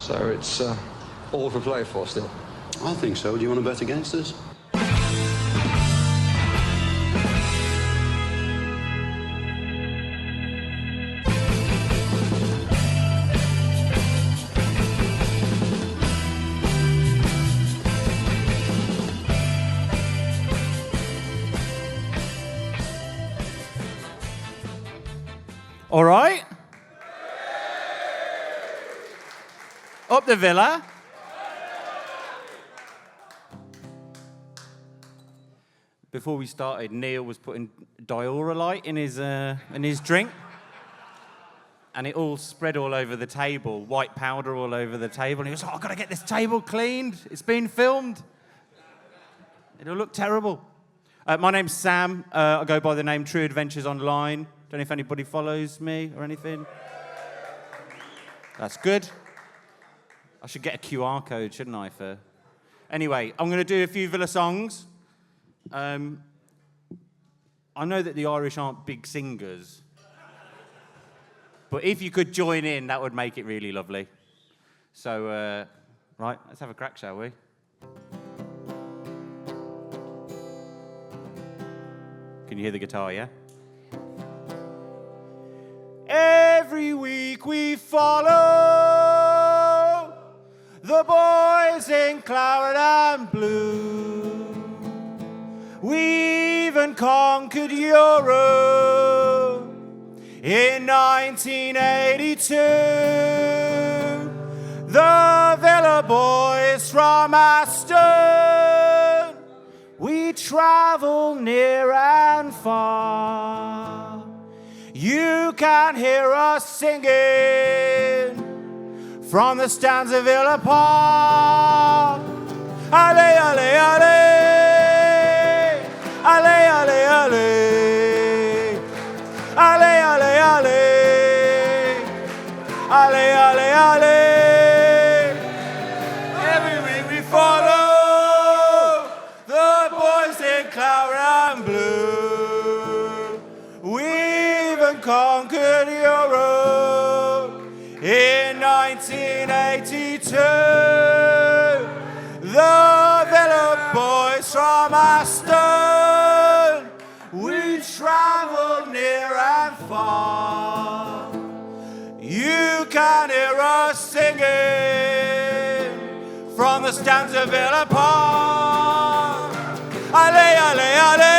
So it's all to play for still. I think so. Do you want to bet against us? All right. Up the villa. Before we started, Neil was putting diorolite in his drink, and it all spread all over the table, white powder all over the table. And he was like, "I've got to get this table cleaned. It's been filmed. It'll look terrible." My name's Sam. I go by the name True Adventures Online. Don't know if anybody follows me or anything. That's good. I should get a QR code, shouldn't I? Anyway, I'm going to do a few Villa songs. I know that the Irish aren't big singers, but if you could join in, that would make it really lovely. So, right, let's have a crack, shall we? Can you hear the guitar, yeah? Every week we follow the boys in claret and blue. We even conquered Europe in 1982. The Villa boys from Aston, we travel near and far. You can hear us singing from the stands of Villa Park. Ale, ale, ale. Ale, ale, ale. Ale, ale, ale. Ale, ale, ale. Every week we follow the boys in claret and blue. Conquered Europe in 1982. The Villa boys from Aston, we travel near and far. You can hear us singing from the stands of Villa Park. Ale, ale, ale.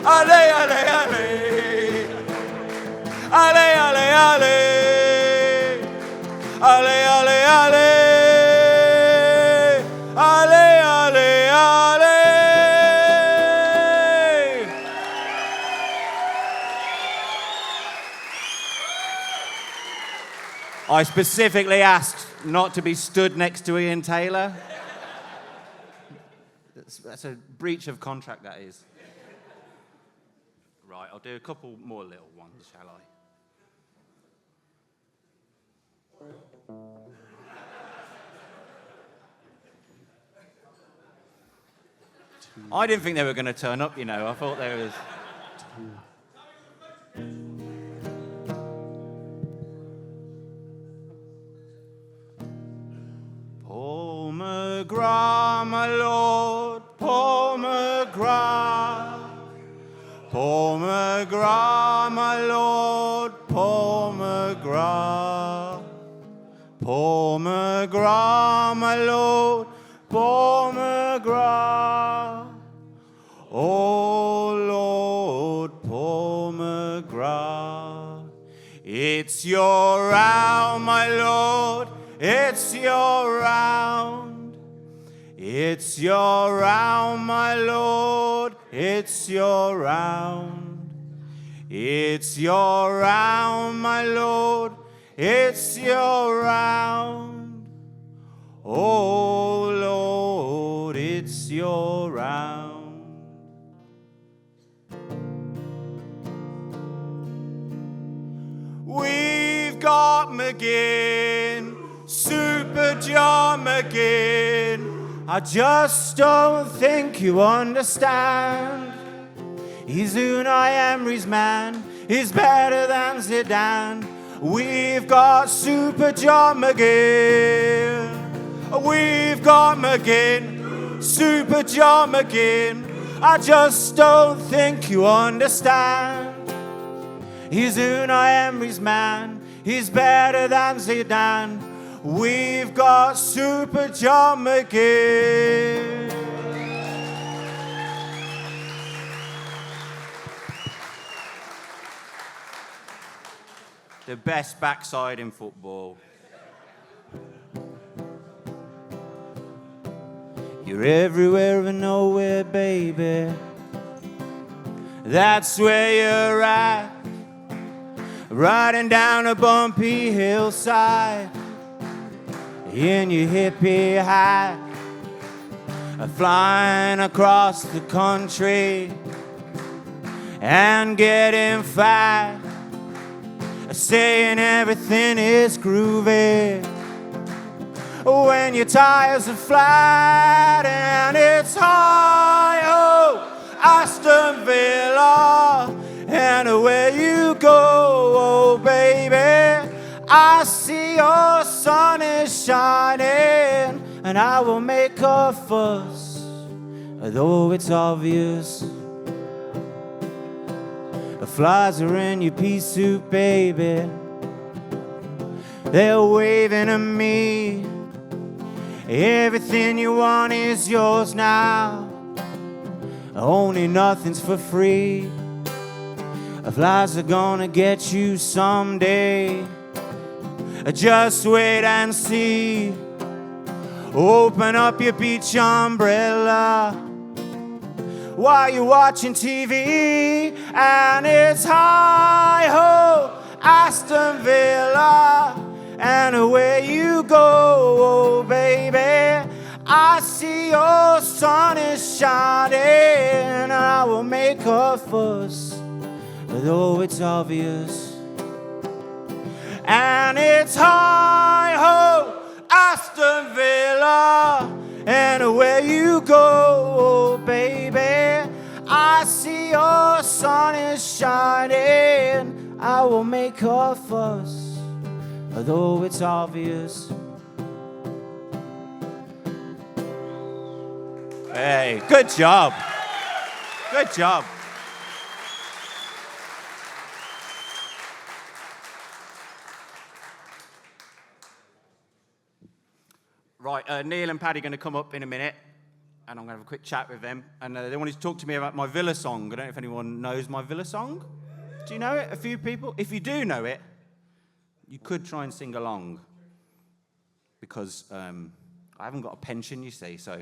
Ale, ale, ale. Ale, ale, ale. Ale, ale, ale. Ale, ale, ale. I specifically asked not to be stood next to Ian Taylor. That's a breach of contract, that is. Right, I'll do a couple more little ones, shall I? I didn't think they were going to turn up, you know. I thought there was... Paul McGrath, my lord, Paul McGrath. Paul McGrath, my lord, Paul McGrath. Paul McGrath, my lord, Paul McGrath. Oh, Lord, Paul McGrath. It's your round, my lord, it's your round. It's your round, my lord, it's your round. It's your round, my lord, it's your round. Oh, Lord, it's your round. We've got McGinn, Super John McGinn. I just don't think you understand. He's Unai Emery's man. He's better than Zidane. We've got Super John McGinn. We've got McGinn, Super John McGinn. I just don't think you understand. He's Unai Emery's man. He's better than Zidane. We've got Super John McGinn. The best backside in football. You're everywhere and nowhere, baby. That's where you're at. Riding down a bumpy hillside in your hippie hat, flying across the country and getting fat, saying everything is groovy when your tires are flat and it's hi-ho, Aston Villa, and away you go, oh baby. I see your sun is shining, and I will make a fuss, though it's obvious. The flies are in your pea soup, baby. They're waving at me. Everything you want is yours now. Only nothing's for free. The flies are gonna get you someday. Just wait and see. Open up your beach umbrella while you're watching TV, and it's hi-ho, Aston Villa, and away you go, oh baby. I see your sun is shining, and I will make a fuss, though it's obvious. And it's hi-ho, Aston Villa, and away you go, oh baby. I see your sun is shining, I will make a fuss, though it's obvious. Hey, good job. Good job. Right, Neil and Paddy are going to come up in a minute, and I'm going to have a quick chat with them. And they wanted to talk to me about my Villa song. I don't know if anyone knows my Villa song. Do you know it? A few people? If you do know it, you could try and sing along. Because I haven't got a pension, you see, so...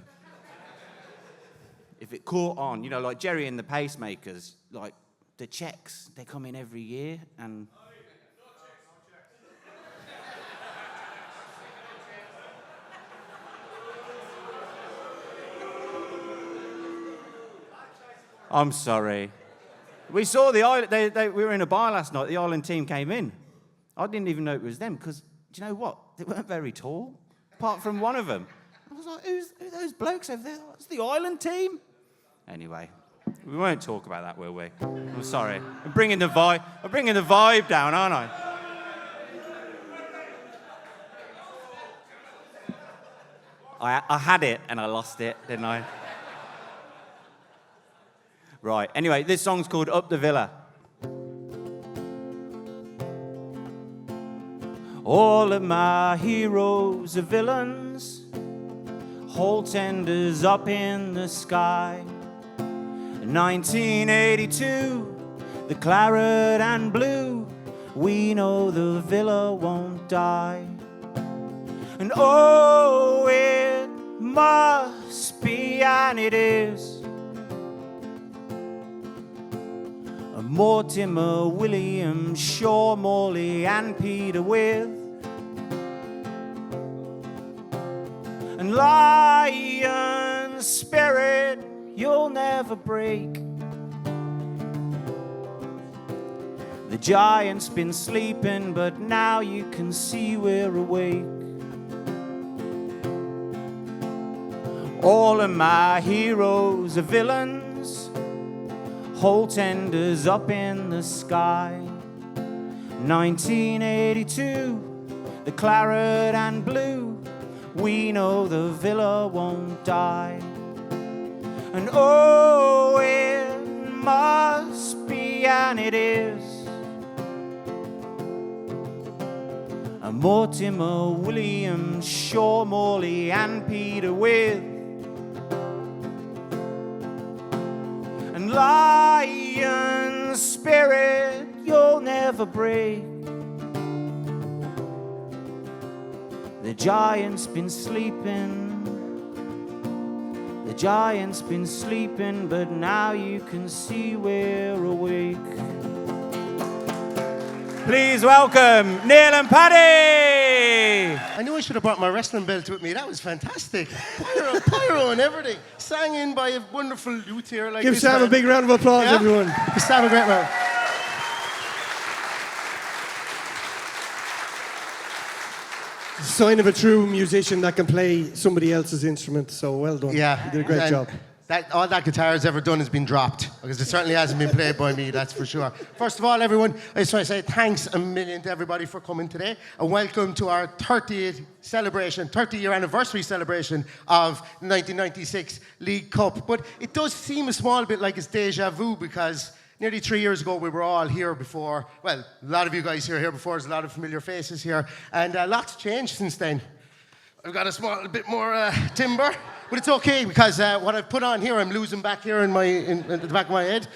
If it caught on, you know, like Jerry and the Pacemakers, like the checks, they come in every year, and... I'm sorry. We saw the island. We were in a bar last night. The Ireland team came in. I didn't even know it was them because, do you know what? They weren't very tall, apart from one of them. I was like, who are those blokes over there? It's the Ireland team. Anyway, we won't talk about that, will we? I'm sorry. I'm bringing the vibe down, aren't I? I had it and I lost it, didn't I? Right, anyway, this song's called Up the Villa. All of my heroes are villains, whole tenders up in the sky. 1982, the claret and blue, we know the villa won't die. And oh, it must be, and it is, Mortimer, William, Shaw, Morley, and Peter With. And lion spirit, you'll never break. The giant's been sleeping, but now you can see we're awake. All of my heroes are villains, whole tenders up in the sky. 1982, the claret and blue, we know the Villa won't die. And oh, it must be, and it is, a Mortimer, William, Shaw, Morley and Peter with, and lion spirit you'll never break. The giant's been sleeping, the giant's been sleeping, but now you can see we're awake. Please welcome Neil and Paddy! I knew I should have brought my wrestling belt with me. That was fantastic. Pyro and everything. Sang in by a wonderful luthier like Give this Sam man. a big round of applause, everyone. Give Sam a great round. Sign of a true musician that can play somebody else's instrument. So well done. Yeah. You did a great And job. All that guitar has ever done has been dropped, because it certainly hasn't been played by me, that's for sure. First of all, everyone, I just want to say thanks a million to everybody for coming today, and welcome to our 30-year anniversary celebration of the 1996 League Cup. But it does seem a small bit like it's deja vu, because nearly 3 years ago we were all here before. Well, a lot of you guys here before, there's a lot of familiar faces here, and lots changed since then. I've got a small bit more timber, but it's okay, because what I've put on here, I'm losing back here in the back of my head,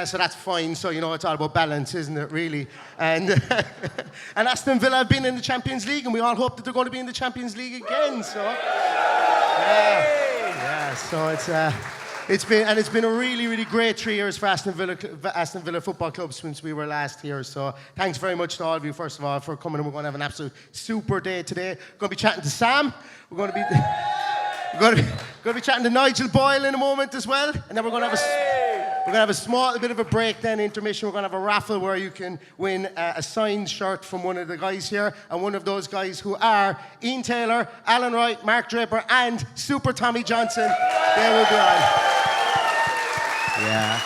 so that's fine. So, you know, it's all about balance, isn't it, really? And and Aston Villa have been in the Champions League, and we all hope that they're going to be in the Champions League again. So, yeah. So it's been a really, really great 3 years for Aston Villa Football Club since we were last here. So thanks very much to all of you, first of all, for coming. And we're going to have an absolute super day today. We're going to be chatting to Sam. We're going to be chatting to Nigel Boyle in a moment as well. And then we're going to have a small bit of a break, then intermission. We're going to have a raffle where you can win a signed shirt from one of the guys here. And one of those guys who are Ian Taylor, Alan Wright, Mark Draper, and Super Tommy Johnson. They will be on. Yeah.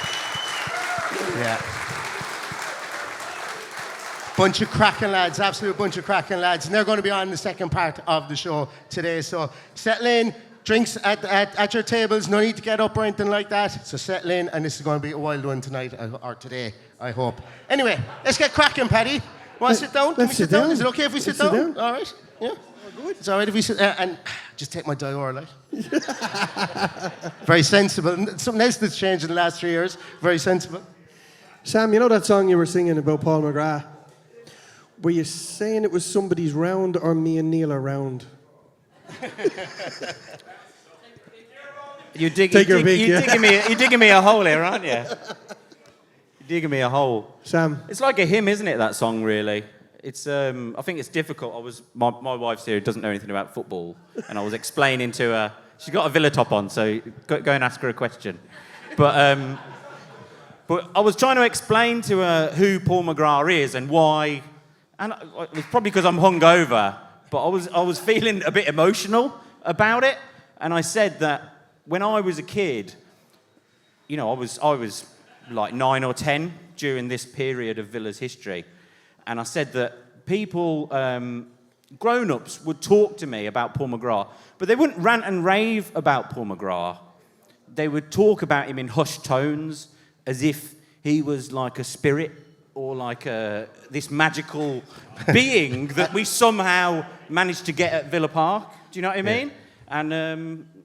Bunch of cracking lads, absolute bunch of cracking lads. And they're going to be on the second part of the show today. So settle in, drinks at your tables, no need to get up or anything like that. So settle in, and this is going to be a wild one tonight, or today, I hope. Anyway, let's get cracking, Paddy. Want to sit down? Can we sit down? Is it okay if we sit down? All right? Yeah? Good. It's all right if we sit and just take my Dior, like. Very sensible. Something else that's changed in the last 3 years. Very sensible. Sam, you know that song you were singing about Paul McGrath? Were you saying it was somebody's round, or me and Neil are round? You're digging me a hole here, aren't you? You're digging me a hole. Sam. It's like a hymn, isn't it, that song, really? It's, I think it's difficult. My wife's here who doesn't know anything about football, and I was explaining to her, she's got a Villa top on, so go and ask her a question. But I was trying to explain to her who Paul McGrath is and why, and it was probably because I'm hungover, but I was feeling a bit emotional about it, and I said that when I was a kid, you know, I was like 9 or 10 during this period of Villa's history. And I said that people, grown-ups, would talk to me about Paul McGrath, but they wouldn't rant and rave about Paul McGrath. They would talk about him in hushed tones, as if he was like a spirit or like this magical being that we somehow managed to get at Villa Park. Do you know what I mean?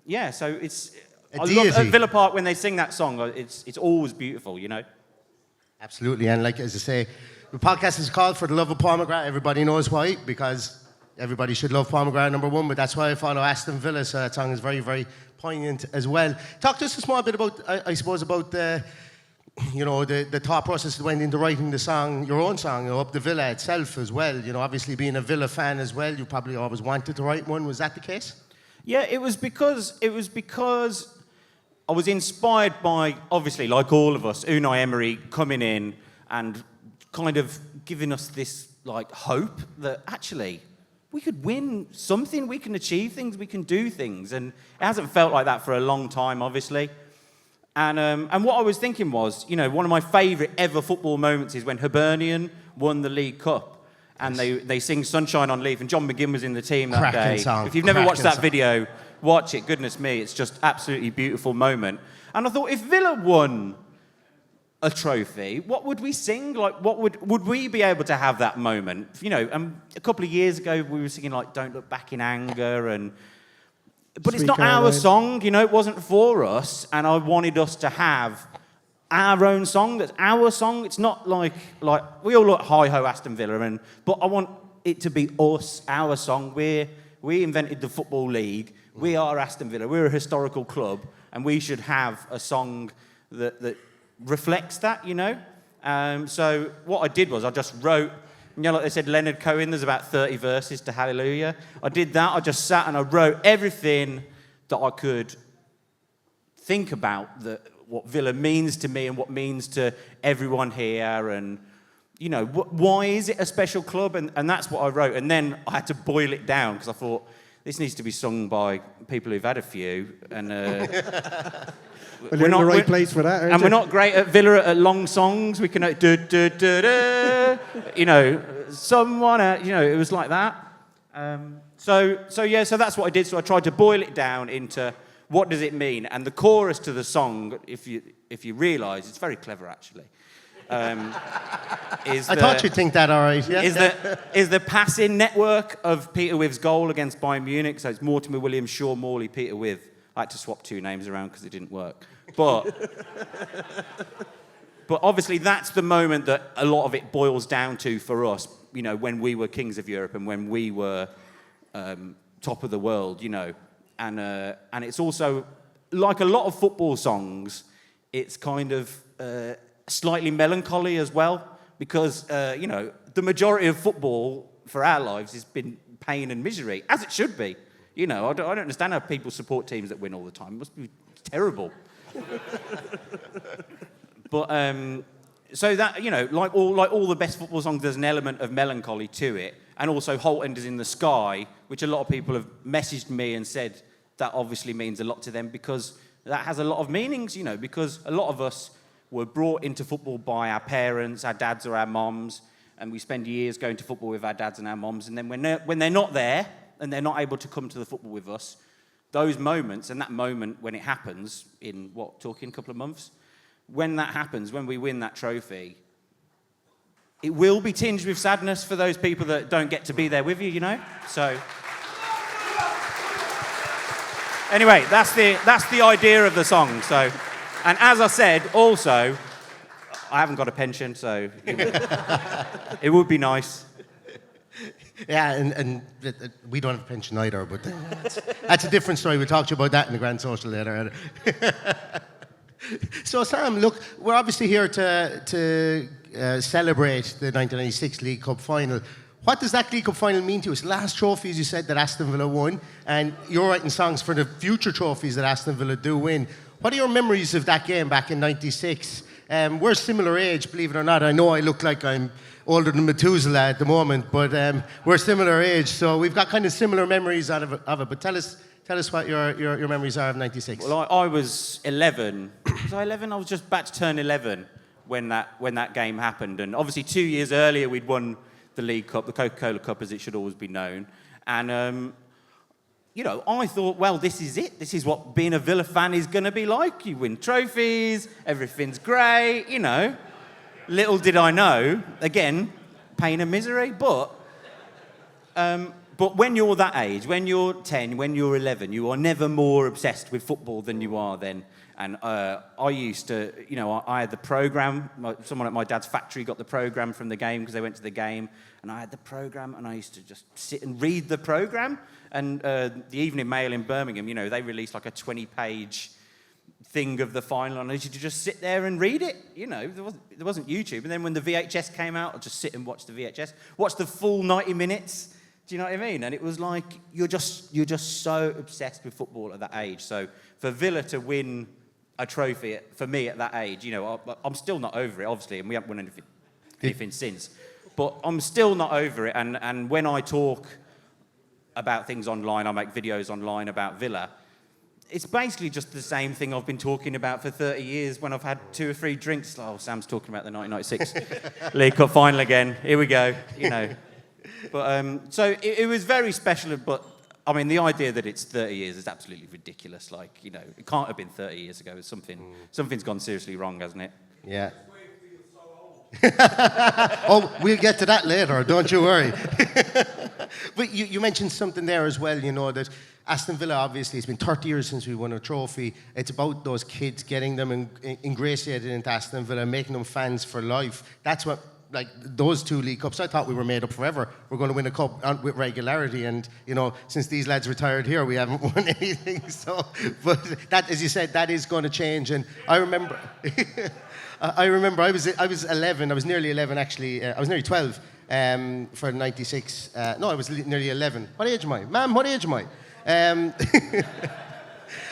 Yeah. And so it's... I love at Villa Park when they sing that song. It's always beautiful, you know? Absolutely, and like as I say, the podcast is called For the Love of Paul McGrath. Everybody knows why, because everybody should love Paul McGrath, number one, but that's why I follow Aston Villa, so that song is very, very poignant as well. Talk to us a small bit about, I suppose, about the thought process that went into writing the song, your own song, Up the Villa itself as well. You know, obviously being a Villa fan as well, you probably always wanted to write one. Was that the case? Yeah, it was because I was inspired by, obviously, like all of us, Unai Emery coming in and kind of giving us this, like, hope that actually we could win something, we can achieve things, we can do things. And it hasn't felt like that for a long time, obviously. And what I was thinking was, you know, one of my favourite ever football moments is when Hibernian won the League Cup. And they sing Sunshine on Leaf, and John McGinn was in the team that Cracking day. song. If you've never watched that Song. video, watch it. Goodness me, it's just absolutely beautiful moment. And I thought, if Villa won a trophy, what would we sing? Like, what would we be able to have that moment? You know, a couple of years ago, we were singing, like, Don't Look Back in Anger, but it's Sweet not Caroline. our song, you know, it wasn't for us, and I wanted us to have our own song. That's our song. It's not like we all look hi-ho Aston Villa, but I want it to be us, our song. We invented the Football League. We are Aston Villa. We're a historical club, and we should have a song that reflects that, you know. So what I did was I just wrote, you know, like they said, Leonard Cohen, there's about 30 verses to Hallelujah. I did that. I just sat and I wrote everything that I could think about, what Villa means to me and what means to everyone here, and, you know, why is it a special club? And that's what I wrote. And then I had to boil it down because I thought, this needs to be sung by people who've had a few. And Well, you're in the right place for that, aren't and you? we're not great at Villa at long songs. We can, you know, someone, you know, it was like that. So that's what I did. So I tried to boil it down into what does it mean. And the chorus to the song, if you realise, it's very clever actually. I thought you'd think that, all right. Yeah. Is the passing network of Peter With's goal against Bayern Munich. So it's Mortimer Williams, Shaw Morley, Peter With. I had to swap two names around because it didn't work. But obviously that's the moment that a lot of it boils down to for us, you know, when we were kings of Europe and when we were top of the world, you know. And it's also, like a lot of football songs, it's kind of slightly melancholy as well because, you know, the majority of football for our lives has been pain and misery, as it should be. You know, I don't understand how people support teams that win all the time. It must be terrible. But so that, you know, like all the best football songs, there's an element of melancholy to it, and also Halt Enders in the Sky, which a lot of people have messaged me and said that obviously means a lot to them because that has a lot of meanings, you know, because a lot of us were brought into football by our parents, our dads or our moms, and we spend years going to football with our dads and our moms, and then when they're not there and they're not able to come to the football with us, those moments, and that moment when it happens in, a couple of months, when that happens, when we win that trophy, it will be tinged with sadness for those people that don't get to be there with you, you know? So anyway, that's the idea of the song. So, and as I said, also, I haven't got a pension, so you know, it would be nice. Yeah, and we don't have a pension either, but that's a different story. We'll talk to you about that in the Grand Social later. So, Sam, look, we're obviously here to celebrate the 1996 League Cup final. What does that League Cup final mean to us? Last trophies you said that Aston Villa won, and you're writing songs for the future trophies that Aston Villa do win. What are your memories of that game back in '96? We're similar age, believe it or not. I know I look like I'm older than Methuselah at the moment, but we're similar age, so we've got kind of similar memories of it. But tell us what your memories are of '96. Well, I was 11. Was I 11? I was just about to turn 11 when that game happened, and obviously 2 years earlier we'd won the League Cup, the Coca-Cola Cup, as it should always be known, and you know, I thought, well, this is it. This is what being a Villa fan is going to be like. You win trophies, everything's great, you know. Little did I know, again, pain and misery, but when you're that age, when you're 10, when you're 11, you are never more obsessed with football than you are then. And I used to, you know, I had the programme. Someone at my dad's factory got the programme from the game because they went to the game. And I had the programme, and I used to just sit and read the programme. And the Evening Mail in Birmingham, you know, they released like a 20-page thing of the final, and I used to just sit there and read it. You know, there wasn't YouTube. And then when the VHS came out, I'd just sit and watch the VHS, watch the full 90 minutes. Do you know what I mean? And it was like you're just so obsessed with football at that age. So for Villa to win a trophy for me at that age, you know, I'm still not over it, obviously, and we haven't won anything since. But I'm still not over it, and when I talk about things online, I make videos online about Villa, it's basically just the same thing I've been talking about for 30 years when I've had 2 or 3 drinks. Oh, Sam's talking about the 1996 League Cup final again. Here we go, you know. But so it was very special, but I mean, the idea that it's 30 years is absolutely ridiculous. Like, you know, it can't have been 30 years ago. Something's gone seriously wrong, hasn't it? Yeah. Oh, we'll get to that later, don't you worry. But you mentioned something there as well, you know, that Aston Villa, obviously, it's been 30 years since we won a trophy. It's about those kids, getting them ingratiated into Aston Villa, making them fans for life. That's what, like, those 2 League Cups, I thought we were made up forever. We're going to win a cup with regularity. And, you know, since these lads retired here, we haven't won anything. So, but that, as you said, that is going to change. And I remember... I was 11. I was nearly 11, actually. I was nearly 12 for 96. No, I was nearly 11. What age am I? Ma'am, what age am I?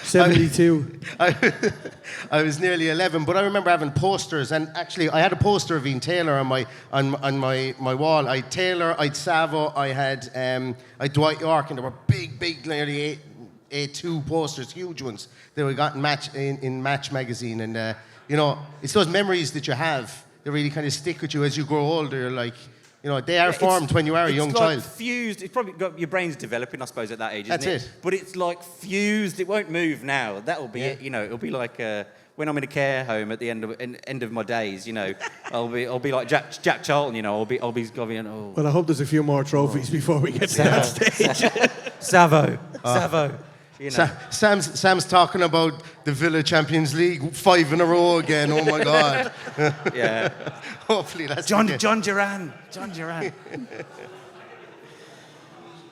72. I was nearly 11, but I remember having posters, and actually I had a poster of Ian Taylor on my wall. I had Taylor, I had Savo, I had Dwight York, and there were big, nearly A2 posters, huge ones that we got in Match magazine, and you know, it's those memories that you have that really kind of stick with you as you grow older. You're like, you know, they are formed when you are a young child. It's like fused. It's probably got your brain's developing, I suppose, at that age. Isn't That's it. But it's like fused. It won't move now. That'll be it. You know, it'll be like when I'm in a care home at the end of my days. You know, I'll be like Jack Charlton. You know, I'll be oh. Well, I hope there's a few more trophies before we get to that stage. Savo. You know. Sam's talking about the Villa Champions League 5 in a row again. Oh my God! Yeah. Hopefully that's John Duran.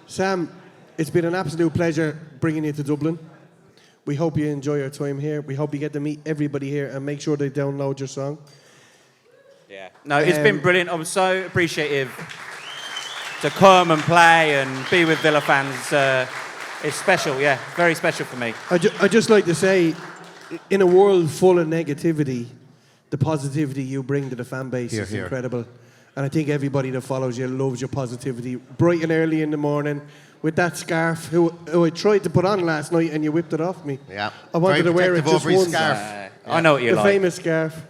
Sam, it's been an absolute pleasure bringing you to Dublin. We hope you enjoy your time here. We hope you get to meet everybody here and make sure they download your song. Yeah. No, it's been brilliant. I'm so appreciative to come and play and be with Villa fans. It's special, yeah, very special for me. I just like to say, in a world full of negativity, the positivity you bring to the fan base is incredible. And I think everybody that follows you loves your positivity. Bright and early in the morning, with that scarf, who I tried to put on last night and you whipped it off me. Yeah. I wanted to wear it just once. Scarf. I know what you like. The famous scarf.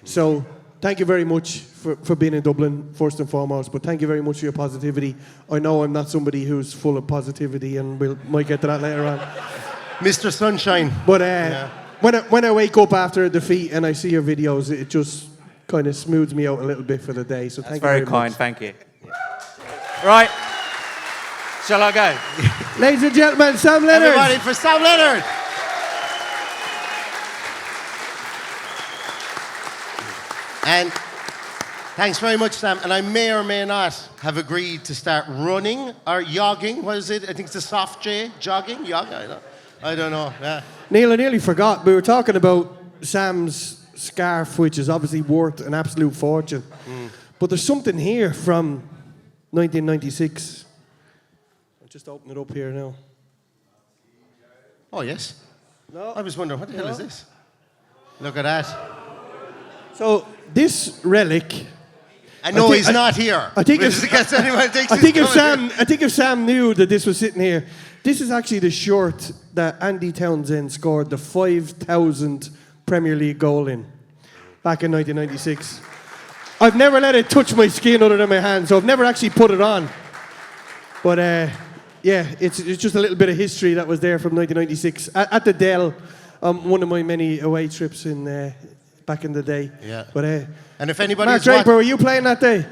So, thank you very much for being in Dublin, first and foremost, but thank you very much for your positivity. I know I'm not somebody who's full of positivity, and we might get to that later on. Mr. Sunshine. But when I wake up after a defeat and I see your videos, it just kind of smooths me out a little bit for the day. So thank you very much. Very kind, thank you. Right, shall I go? Ladies and gentlemen, Sam Leonard. Everybody for Sam Leonard. And thanks very much, Sam. And I may or may not have agreed to start running or jogging. What is it? I think it's a soft J. Jogging? I don't know. Yeah. Neil, I nearly forgot. We were talking about Sam's scarf, which is obviously worth an absolute fortune. But there's something here from 1996. I'll just open it up here now. Oh, yes. No. I was wondering, what the hell is this? Look at that. So, this relic... I know he's not here. I think if Sam knew that this was sitting here, this is actually the shirt that Andy Townsend scored the 5,000th Premier League goal in back in 1996. I've never let it touch my skin other than my hand, so I've never actually put it on. But yeah, it's just a little bit of history that was there from 1996 at the Dell, one of my many away trips in back in the day. Yeah. But and if anybody Mark Draper, were you playing that day?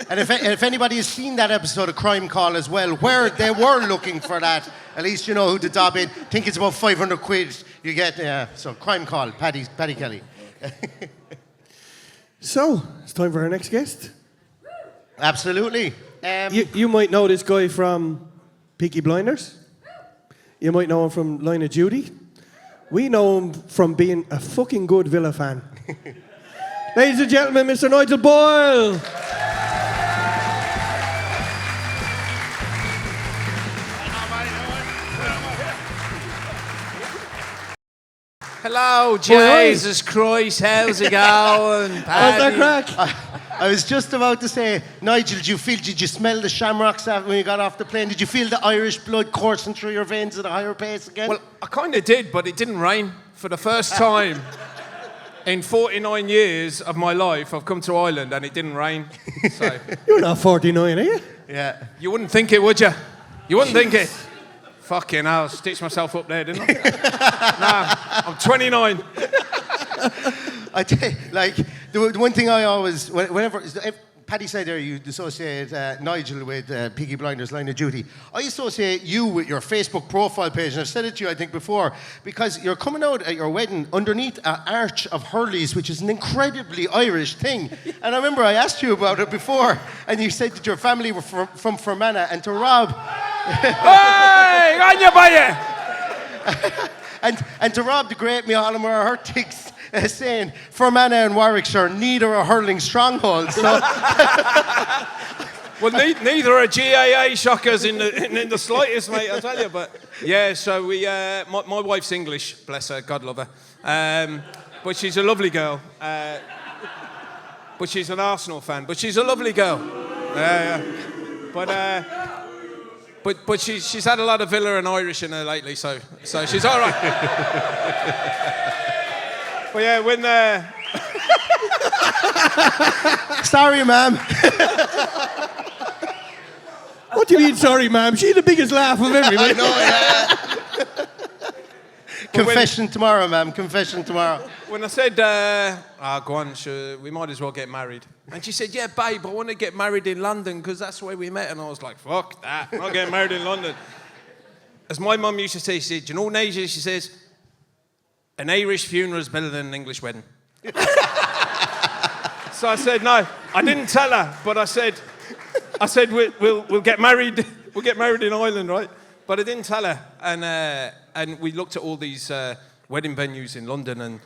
And if anybody has seen that episode of Crime Call as well, where they were looking for that, at least you know who to dob in. Think it's about 500 quid you get. So Crime Call, Paddy Kelly. So it's time for our next guest. Absolutely. You might know this guy from Peaky Blinders. You might know him from Line of Duty. We know him from being a fucking good Villa fan. Ladies and gentlemen, Mr. Nigel Boyle. Hello, Jesus Christ, how's it going? How's that crack? I was just about to say, Nigel, did you smell the shamrocks when you got off the plane? Did you feel the Irish blood coursing through your veins at a higher pace again? Well, I kind of did, but it didn't rain. For the first time in 49 years of my life, I've come to Ireland and it didn't rain. So You're not 49, are you? Yeah. you wouldn't think it, would you? You wouldn't think it. Fucking hell, I stitched myself up there, didn't I? Nah, I'm 29. I tell you, like, the one thing I always, whenever Paddy said there you associate Nigel with Peaky Blinders Line of Duty, I associate you with your Facebook profile page, and I've said it to you, I think, before, because you're coming out at your wedding underneath an arch of Hurleys, which is an incredibly Irish thing. And I remember I asked you about it before, and you said that your family were from Fermanagh, and to Rob... Hey, on your body! and to Rob the Great, me all of our hurtics, saying Fermanagh and Warwickshire, neither are hurling strongholds. So. Well, neither are GAA shockers in the slightest, mate, I tell you. But yeah, so we, my wife's English, bless her, God love her. But she's a lovely girl. But she's an Arsenal fan. But she's a lovely girl. Yeah. But she's had a lot of Villa and Irish in her lately, so she's all right. But yeah, when Sorry, ma'am. What do you mean, sorry, ma'am? She's the biggest laugh of everybody. I know, yeah. Confession tomorrow, ma'am. Confession tomorrow. When I said, go on, sure, we might as well get married. And she said, yeah, babe, I want to get married in London because that's where we met. And I was like, fuck that, I'm not getting married in London. As my mum used to say, she said, do you know, Nigel, she says, an Irish funeral is better than an English wedding. So I said, no, I didn't tell her, but I said we'll get married. We'll get married in Ireland, right? But I didn't tell her, and we looked at all these wedding venues in London, and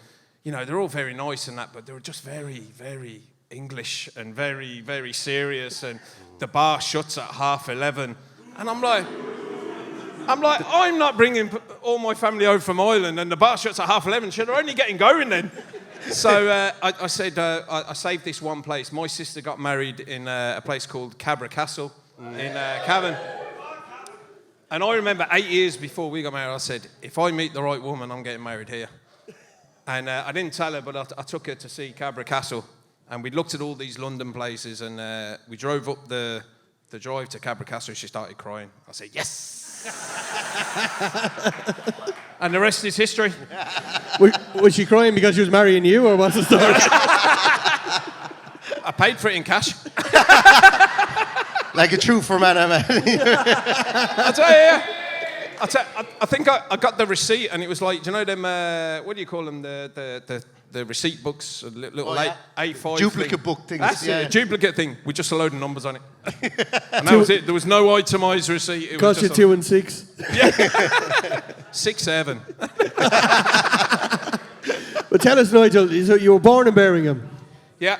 you know they're all very nice and that, but they were just very, very English and very, very serious. And the bar shuts at 11:30, and I'm like, I'm not bringing all my family over from Ireland, and the bar shuts at 11:30. Sure, they're only getting going then. So I said, I saved this one place. My sister got married in a place called Cabra Castle in Cavan. And I remember 8 years before we got married, I said, if I meet the right woman, I'm getting married here. And I didn't tell her, but I took her to see Cabra Castle. And we looked at all these London places, and we drove up the drive to Cabra Castle. She started crying. I said, yes! And the rest is history. Was she crying because she was marrying you, or what's the story? I paid for it in cash. Like a true Fermanagh man. I tell you, I think I got the receipt, and it was like, do you know them? What do you call them? The receipt books, little A5 duplicate thing. book things. That's yeah. it, a duplicate thing with just a load of numbers on it. And that was it. There was no itemised receipt. It Cost you 2 and 6. Yeah. 6, 7. But tell us, Nigel, so you were born in Birmingham. Yeah.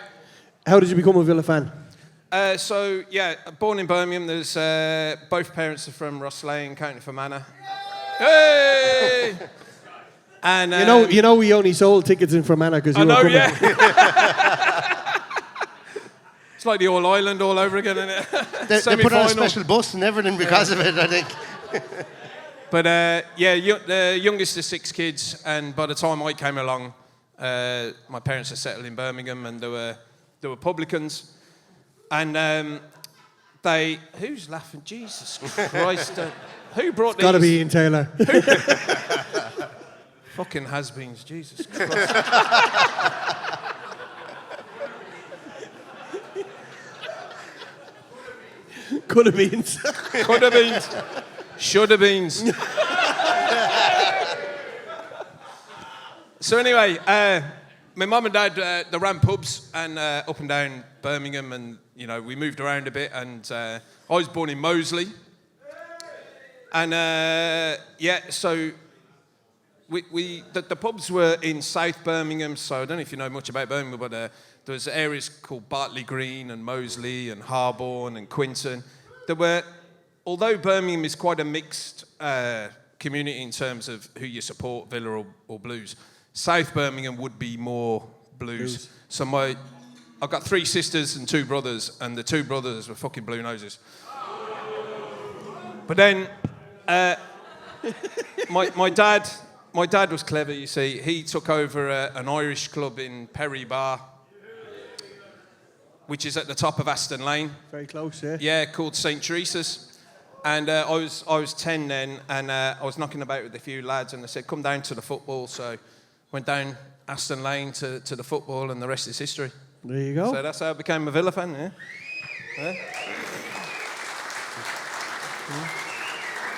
How did you become a Villa fan? Born in Birmingham. There's both parents are from Rosslane, County Fermanagh. Hey! And you know, we only sold tickets in Fermanagh because you were coming. Yeah. It's like the All Ireland all over again, isn't it? They put on a special bus and everything because of it, I think. But the youngest of 6 kids, and by the time I came along, my parents had settled in Birmingham, and they were publicans, and who's laughing? Jesus Christ! Who brought these? Got to be Ian Taylor. Fucking has-beens, Jesus Christ. Could have been. Could have been. Should have been. So anyway, my mum and dad, they ran pubs and up and down Birmingham, and you know we moved around a bit. And I was born in Moseley, and so the pubs were in South Birmingham. So I don't know if you know much about Birmingham, but there was areas called Bartley Green and Moseley and Harborne and Quinton. Although Birmingham is quite a mixed community in terms of who you support, Villa or Blues, South Birmingham would be more Blues. So I've got 3 sisters and 2 brothers, and the 2 brothers were fucking blue noses. But then, my dad was clever, you see. He took over an Irish club in Perry Bar, which is at the top of Aston Lane. Very close, yeah. Yeah, called St. Teresa's. And I was 10 then, and I was knocking about with a few lads, and they said, come down to the football. So went down Aston Lane to the football, and the rest is history. There you go. So that's how I became a Villa fan, yeah.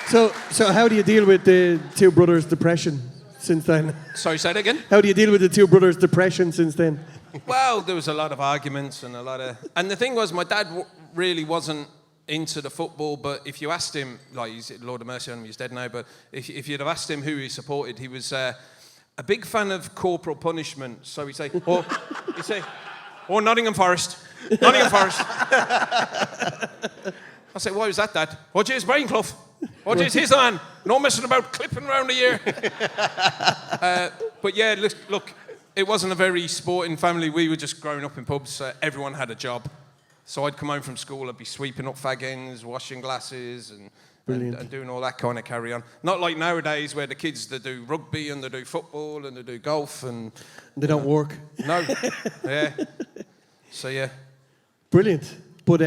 So how do you deal with the 2 brothers' depression since then? Sorry, say that again? How do you deal with the 2 brothers' depression since then? Well, there was a lot of arguments and and the thing was, my dad really wasn't into the football, but if you asked him, like, he's Lord of mercy on him, he's dead now, but if you'd have asked him who he supported, he was a big fan of corporal punishment. So he'd say, Nottingham Forest. Nottingham Forest. I say, why was that, Dad? Oh, geez, Brian Clough. Oh, geez, he's the man. No messing about, clipping around the ear. But yeah, look, it wasn't a very sporting family. We were just growing up in pubs. Everyone had a job. So I'd come home from school, I'd be sweeping up fag ends, washing glasses, and doing all that kind of carry on. Not like nowadays where the kids, they do rugby and they do football and they do golf and... They don't work. No. Yeah. So, yeah. Brilliant. But,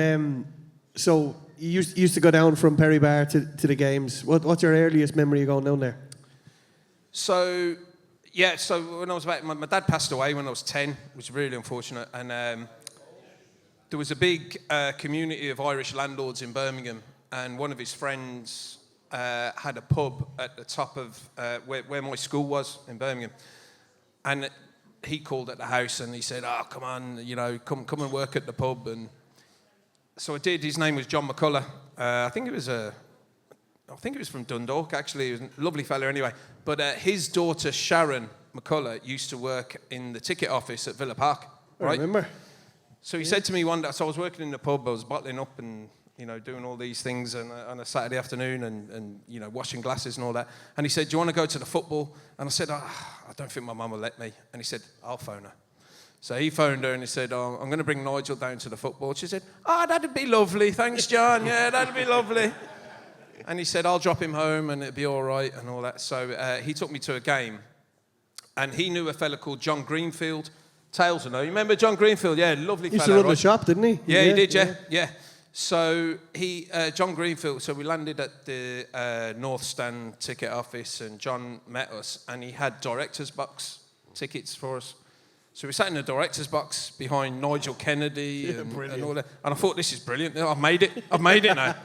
so you used to go down from Perry Bar to the games. What's your earliest memory of going down there? So, yeah, so when I was about... My dad passed away when I was 10, which was really unfortunate, and... there was a big community of Irish landlords in Birmingham, and one of his friends had a pub at the top of where my school was in Birmingham. And he called at the house and he said, come on, come and work at the pub. And so I did. His name was John McCullough. I think he was from Dundalk, actually. He was a lovely fella anyway. But his daughter, Sharon McCullough, used to work in the ticket office at Villa Park. Right? I remember. So he said to me one day, so I was working in the pub, I was bottling up and, doing all these things on a Saturday afternoon and washing glasses and all that. And he said, do you want to go to the football? And I said, I don't think my mum will let me. And he said, I'll phone her. So he phoned her and he said, I'm going to bring Nigel down to the football. She said, that'd be lovely. Thanks, John. Yeah, that'd be lovely. And he said, I'll drop him home and it'll be all right and all that. So he took me to a game. And he knew a fella called John Greenfield. Tales, you remember John Greenfield? Yeah, lovely fella. He used to run the shop, didn't he? Yeah, he did, yeah. So John Greenfield, so we landed at the North Stand ticket office and John met us and he had director's box tickets for us. So we sat in the director's box behind Nigel Kennedy and all that. And I thought, this is brilliant. I've made it now.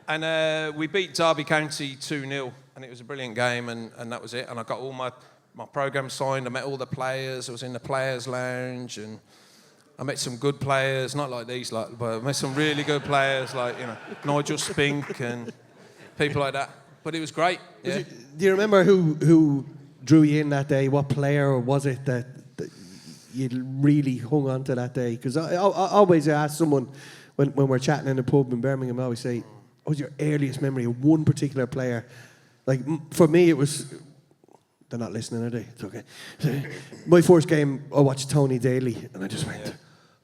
And we beat Derby County 2-0 and it was a brilliant game and that was it. And I got all my programme signed. I met all the players. I was in the players' lounge and I met some good players, not like these, but I met some really good players like, Nigel Spink and people like that. But it was great. Yeah. Do you remember who drew you in that day? What player was it that you really hung on to that day? Because I always ask someone when we're chatting in a pub in Birmingham, I always say, what was your earliest memory of one particular player? Like, for me, it was... They're not listening, are they? It's okay. My first game, I watched Tony Daly, and I just went,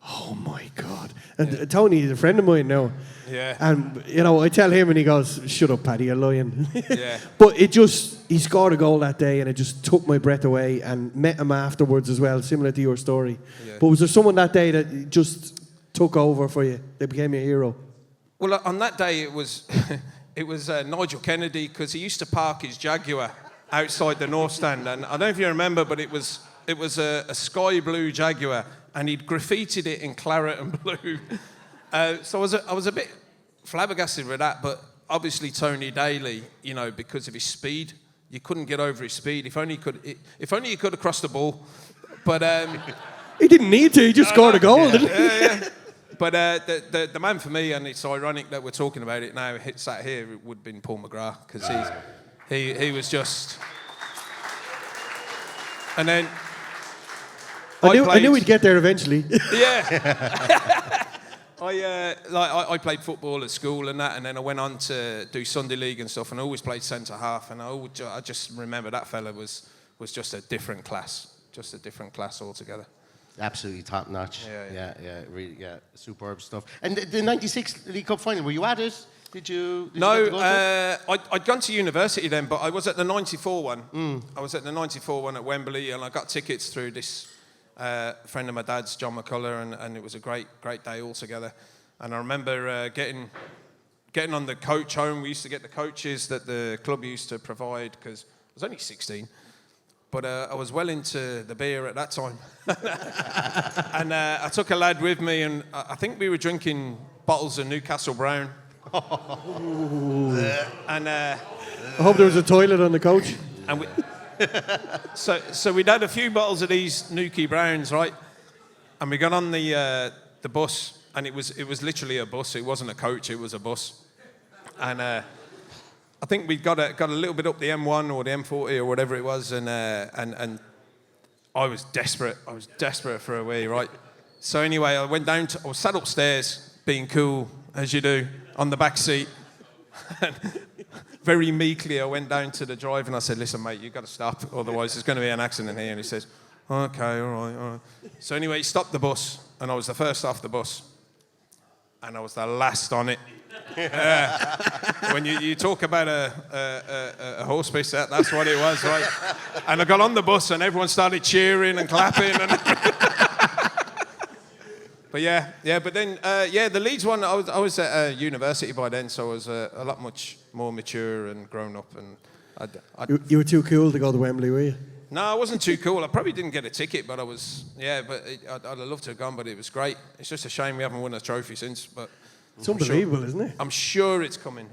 oh my God. And Tony is a friend of mine now. Yeah. And, I tell him, and he goes, shut up, Paddy, you're lying. Yeah. But he scored a goal that day, and it just took my breath away, and met him afterwards as well, similar to your story. Yeah. But was there someone that day that just took over for you? They became your hero? Well, on that day, it was Nigel Kennedy, because he used to park his Jaguar outside the North Stand, and I don't know if you remember, but it was a sky blue Jaguar, and he'd graffitied it in claret and blue. So I was a bit flabbergasted with that, but obviously Tony Daly, because of his speed, you couldn't get over his speed. If only he could have crossed the ball, but he didn't need to. He just scored a goal, didn't he? Yeah. But the man for me, and it's ironic that we're talking about it now, sat here, it would have been Paul McGrath, because he was just... And then... I knew we'd get there eventually. Yeah. I played football at school and that, and then I went on to do Sunday league and stuff, and I always played centre half, and I just remember that fella was just a different class altogether. Absolutely top notch. Yeah. Really, superb stuff. And the '96 League Cup final, were you at it? Did you No, get to go to it? I'd gone to university then, but I was at the '94 one. I was at the '94 one at Wembley, and I got tickets through this friend of my dad's, John McCullough, and it was a great day altogether. And I remember getting on the coach home. We used to get the coaches that the club used to provide because I was only 16. But I was well into the beer at that time. And I took a lad with me, and I think we were drinking bottles of Newcastle Brown. And I hope there was a toilet on the coach. and we, so we'd had a few bottles of these Nuki Browns, right? And we got on the bus, and it was literally a bus. It wasn't a coach, it was a bus. And I think we got a little bit up the M1 or the M40 or whatever it was, and I was desperate. I was desperate for a wee, right? So anyway, I was sat upstairs, being cool as you do, on the back seat. And very meekly, I went down to the driver and I said, "Listen, mate, you've got to stop, otherwise there's going to be an accident here." And he says, "Okay, all right." So anyway, he stopped the bus, and I was the first off the bus, and I was the last on it. When you talk about a horse piss, that's what it was, right? And I got on the bus, and everyone started cheering and clapping. But but then the Leeds one, I was at university by then, so I was a lot much more mature and grown up, and You were too cool to go to Wembley, were you? No, I wasn't too cool. I probably didn't get a ticket, but I was, I'd have loved to have gone, but it was great. It's just a shame we haven't won a trophy since, but It's unbelievable, isn't it? I'm sure it's coming.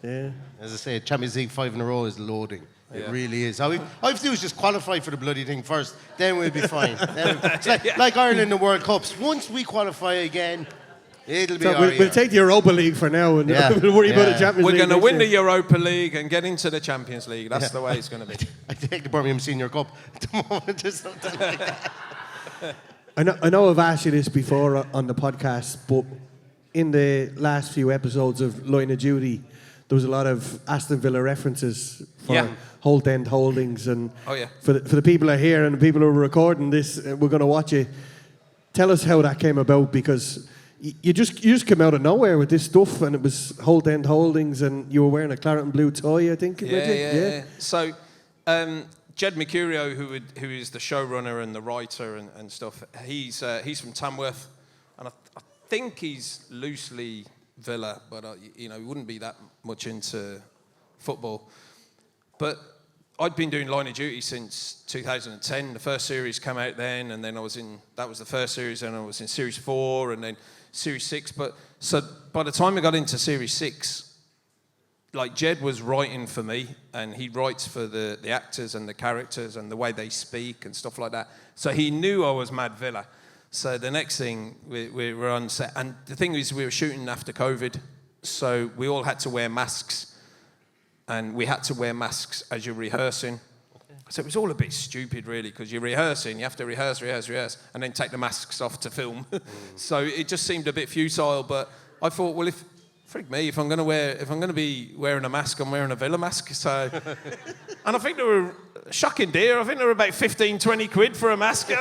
Yeah. As I say, Champions League 5 in a row is loading. It Yeah. really is. All we have to do is just qualify for the bloody thing first, then we'll be fine. It's like Ireland in the World Cups. Once we qualify again, it'll be So all we'll right. take the Europa League for now, and Yeah. we'll worry about the Yeah. Champions We're League. going to next win the year. Europa League and get into the Champions League. That's the way it's going to be. I take the Birmingham Senior Cup at the moment or something like that. I know I've asked you this before on the podcast, but in the last few episodes of Line of Duty, there was a lot of Aston Villa references for Yeah. Holt End Holdings, and Oh, yeah. for the people who are here and the people who are recording this, we're going to watch it. Tell us how that came about, because you just came out of nowhere with this stuff, and it was Holt End Holdings, and you were wearing a claret and blue tie, I think. weren't you? Yeah. So, Jed Mercurio, who is the showrunner and the writer and stuff, he's from Tamworth, and I think he's loosely Villa, but he wouldn't be that much into football. But I'd been doing Line of Duty since 2010. The first series came out then, and then that was the first series, and I was in Series 4, and then Series 6. But so by the time I got into Series 6, like Jed was writing for me, and he writes for the actors and the characters and the way they speak and stuff like that. So he knew I was Mad Villa. So the next thing, we were on set, and the thing is, we were shooting after COVID, so we all had to wear masks, and we had to wear masks as you're rehearsing. Okay. So it was all a bit stupid, really, because you're rehearsing, you have to rehearse, and then take the masks off to film. So it just seemed a bit futile, but I thought, well, if I'm going to be wearing a mask, I'm wearing a Villa mask. So, and I think they were shocking dear. I think they were about 15, 20 quid for a mask.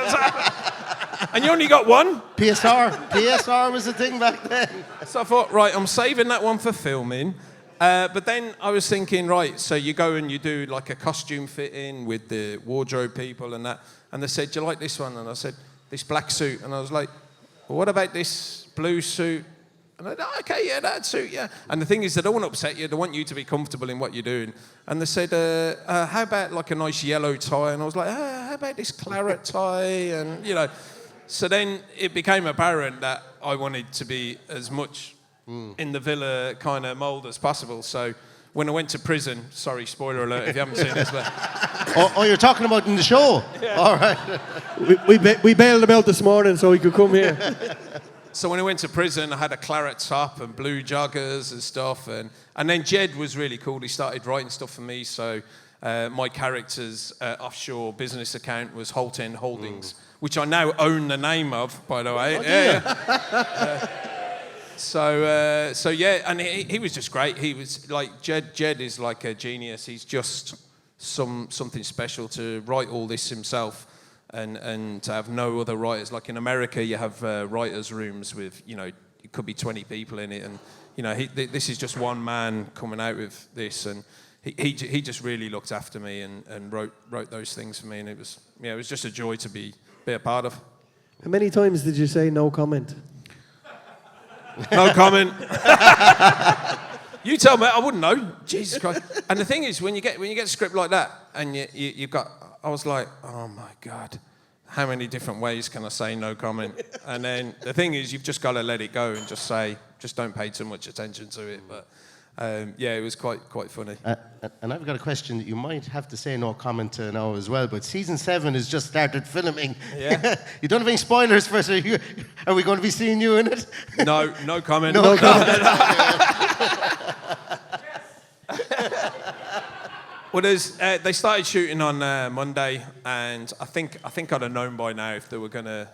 And you only got one. PSR was the thing back then. So I thought, right, I'm saving that one for filming. But then I was thinking, right, so you go and you do like a costume fitting with the wardrobe people and that. And they said, "Do you like this one?" And I said, "This black suit." And I was like, "Well, what about this blue suit?" And I said, "Oh, okay, yeah, that suit, yeah." And the thing is, they don't want to upset you. They want you to be comfortable in what you're doing. And they said, "How about like a nice yellow tie?" And I was like, "How about this claret tie?" And, So then it became apparent that I wanted to be as much in the Villa kind of mould as possible. So when I went to prison, sorry, spoiler alert if you haven't seen this, but... Oh, you're talking about in the show? Yeah. All right. We bailed him out this morning so he could come here. So when I went to prison, I had a claret top and blue joggers and stuff. And then Jed was really cool. He started writing stuff for me. So my character's offshore business account was Holt End Holdings, which I now own the name of, by the way. So and he was just great. He was like, Jed is like a genius. He's just something special to write all this himself. and to have no other writers. Like in America, you have writers' rooms with, it could be 20 people in it, and this is just one man coming out with this, and he just really looked after me and wrote those things for me, and it was just a joy to be a part of. How many times did you say no comment? No comment. You tell me, I wouldn't know. Jesus Christ. And the thing is, when you get a script like that, and you've got, I was like, oh my God, how many different ways can I say no comment? And then the thing is, you've just got to let it go and just don't pay too much attention to it. But it was quite funny. And I've got a question that you might have to say no comment to now as well, but season 7 has just started filming. Yeah. You don't have any spoilers for us? Are we going to be seeing you in it? No comment. No comment. Well, they started shooting on Monday, and I think I'd have known by now if they were gonna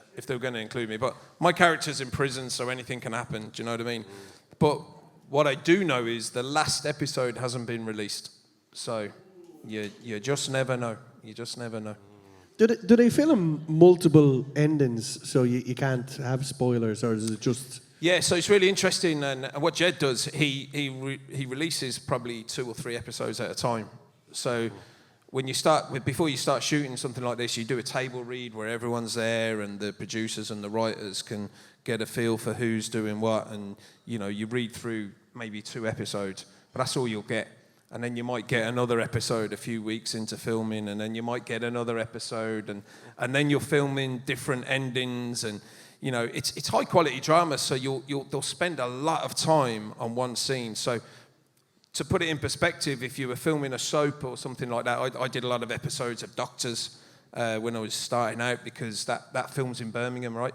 include me. But my character's in prison, so anything can happen. Do you know what I mean? But what I do know is the last episode hasn't been released, so you just never know. You just never know. Do they film multiple endings so you can't have spoilers, or is it just? Yeah, so it's really interesting, and what Jed does, he releases probably 2 or 3 episodes at a time. So before you start shooting something like this, you do a table read where everyone's there and the producers and the writers can get a feel for who's doing what, and you read through maybe 2 episodes, but that's all you'll get. And then you might get another episode a few weeks into filming, and then you might get another episode, and then you're filming different endings, and it's high quality drama, so they'll spend a lot of time on one scene. So to put it in perspective, if you were filming a soap or something like that, I did a lot of episodes of Doctors when I was starting out, because that films in Birmingham, right?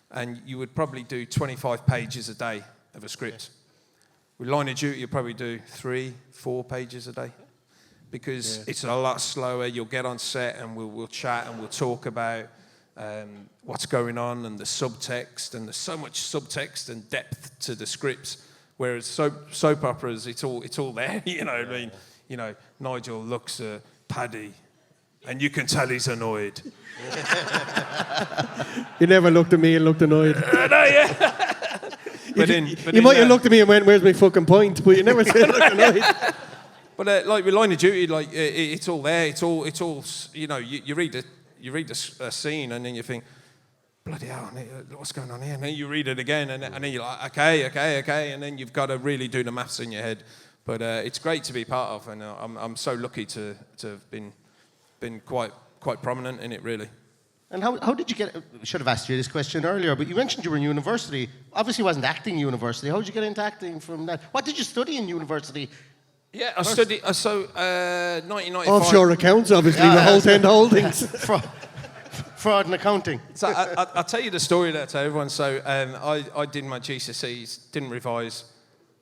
And you would probably do 25 pages a day of a script. With Line of Duty, you'll probably do 3-4 pages a day, because it's a lot slower. You'll get on set and we'll chat and we'll talk about what's going on and the subtext, and there's so much subtext and depth to the scripts. Whereas soap operas, it's all there. You know what I mean? Nigel looks at Paddy, and you can tell he's annoyed. You never looked at me and looked annoyed. No, yeah. You might have looked at me and went, "Where's my fucking point?" But you never said look annoyed. But like with Line of Duty, like it's all there. It's all. You read a scene and then you think, bloody hell, what's going on here? And then you read it again, and then you're like, okay, and then you've got to really do the maths in your head. But it's great to be part of, and I'm so lucky to have been quite prominent in it, really. And how did you get? I should have asked you this question earlier, but you mentioned you were in university. Obviously, it wasn't acting university. How did you get into acting from that? What did you study in university? Yeah, I studied 1995. Offshore accounts, obviously, the whole 10 holdings. Fraud and accounting. So I'll tell you the story there to everyone. So I did my GCSEs, didn't revise,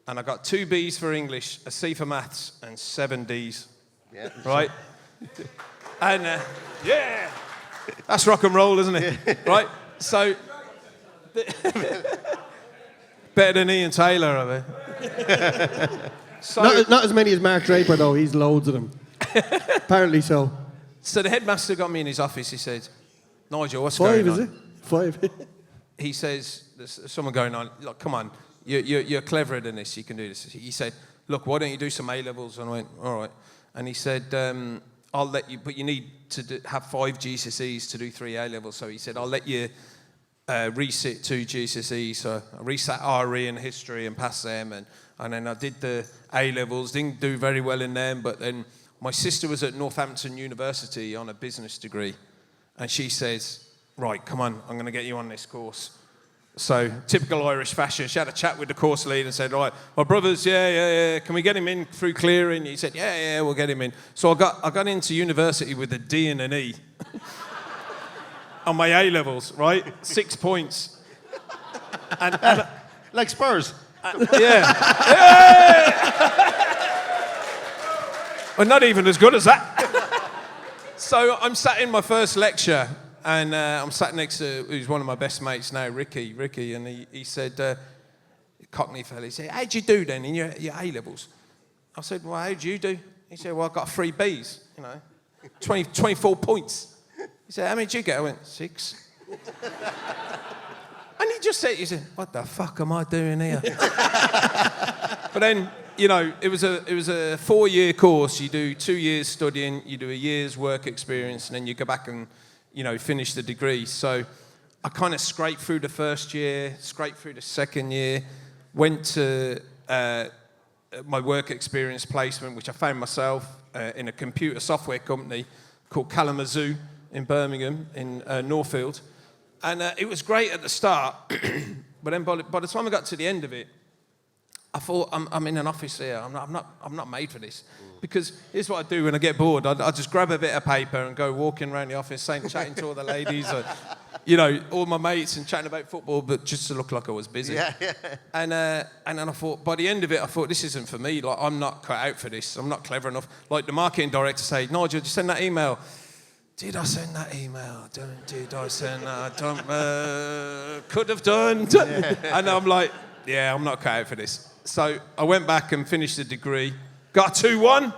and I got 2 Bs for English, a C for maths, and 7 Ds. Yeah. Right? And that's rock and roll, isn't it? Right? So better than Ian Taylor, are they? So, not as many as Mark Draper, though. He's loads of them. Apparently so. So the headmaster got me in his office. He said, "Nigel, what's going on?" 5, is it? 5. He says, "There's someone going on. Look, come on, you're cleverer than this. You can do this." He said, "Look, why don't you do some A levels?" And I went, "All right." And he said, "I'll let you, but you need to have 5 GCSEs to do 3 A levels." So he said, "I'll let you resit 2 GCSEs." So I resat RE and history and passed them, and then I did the A levels. Didn't do very well in them, but then my sister was at Northampton University on a business degree, and she says, "Right, come on, I'm going to get you on this course." So, typical Irish fashion, she had a chat with the course lead and said, "Right, my brother's, yeah, can we get him in through clearing?" He said, yeah, we'll get him in. So I got into university with a D and an E on my A levels, right? 6 points. And like Spurs. Well, not even as good as that. So I'm sat in my first lecture, and I'm sat next to who's one of my best mates now, Ricky, and he said, Cockney fella, he said, "How'd you do then in your A levels?" I said, "Well, how'd you do?" He said, "Well, I got 3 Bs, 24 points." He said, how many did you get? I went, 6. And he just said, what the fuck am I doing here? But then, you know, it was a 4-year course. You do 2 years studying, you do a year's work experience, and then you go back and, you know, finish the degree. So I kind of scraped through the first year, scraped through the second year, went to my work experience placement, which I found myself in a computer software company called Kalamazoo in Birmingham, in Northfield. And it was great at the start, but then by the time I got to the end of it, I thought, I'm in an office here. I'm not made for this. Because here's what I do when I get bored. I just grab a bit of paper and go walking around the office, chatting to all the ladies, or, you know, all my mates, and chatting about football, but just to look like I was busy. Yeah. And then I thought, by the end of it, I thought, this isn't for me. Like, I'm not cut out for this. I'm not clever enough. Like the marketing director said, Nigel, did you send that email? Did I send that email? Did I send that? Could have done. And I'm like, yeah, I'm not cut out for this. So I went back and finished the degree. Got a 2-1.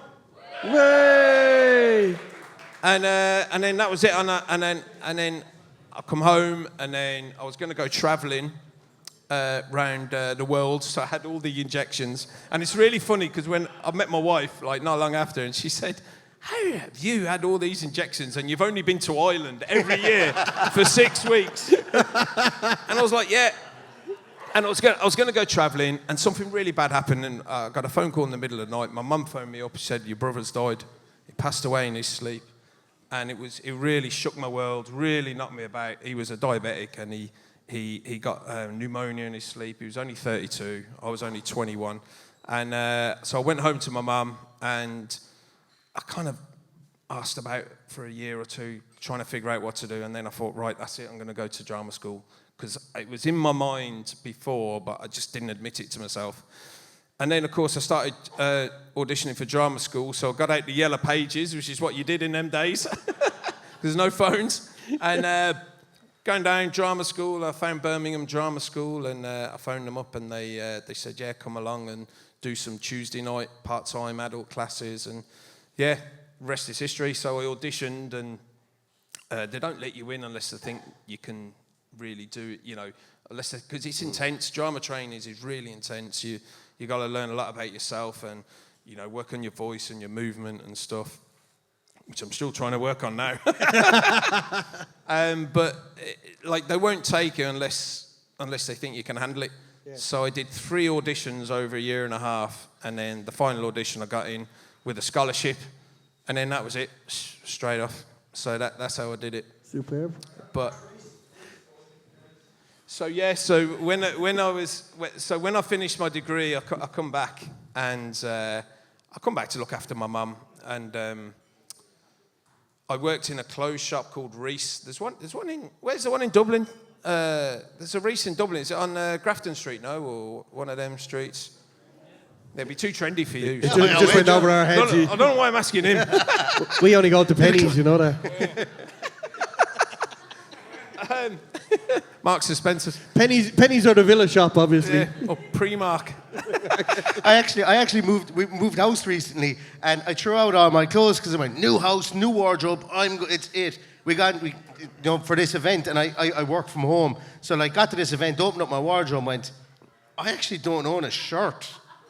Way! And then that was it. And then I come home, and then I was going to go travelling around the world. So I had all the injections. And it's really funny because when I met my wife, like not long after, and she said, how have you had all these injections and you've only been to Ireland every year for 6 weeks? And I was like, yeah. And I was going to go travelling, and something really bad happened, and I got a phone call in the middle of the night. My mum phoned me up and said, your brother's died. He passed away in his sleep. And it really shook my world, really knocked me about. He was a diabetic, and he got pneumonia in his sleep. He was only 32. I was only 21. And so I went home to my mum, and I kind of asked about for a year or two, trying to figure out what to do. And then I thought, right, that's it. I'm going to go to drama school. Because it was in my mind before, but I just didn't admit it to myself. And then, of course, I started auditioning for drama school. So I got out the yellow pages, which is what you did in them days. There's no phones. And going down drama school, I found Birmingham Drama School, and I phoned them up, and they said, yeah, come along and do some Tuesday night part-time adult classes. And yeah, rest is history. So I auditioned, and they don't let you in unless they think you can really do it, you know, because it's intense. Drama training is really intense. You got to learn a lot about yourself, and, you know, work on your voice and your movement and stuff, which I'm still trying to work on now. But like, they won't take you unless they think you can handle it. Yeah. So I did 3 auditions over a year and a half, and then the final audition I got in with a scholarship, and then that was it, straight off. So that's how I did it. Superb. But so yeah, so when I finished my degree, I come back, and I come back to look after my mum, and I worked in a clothes shop called Reese. There's one in, where's the one in Dublin? There's a Reese in Dublin. Is it on Grafton Street, no, or one of them streets? They'd be too trendy for you. It just went over our heads. I don't know why I'm asking him. We only go to Pennies, you know that. Marks and Spencer's. Pennies are the Villa shop, obviously. Yeah. Or Primark. I actually moved house recently, and I threw out all my clothes because I went, new house, new wardrobe. It's it. We you know, for this event, and I work from home, so like got to this event, opened up my wardrobe, and went, I actually don't own a shirt.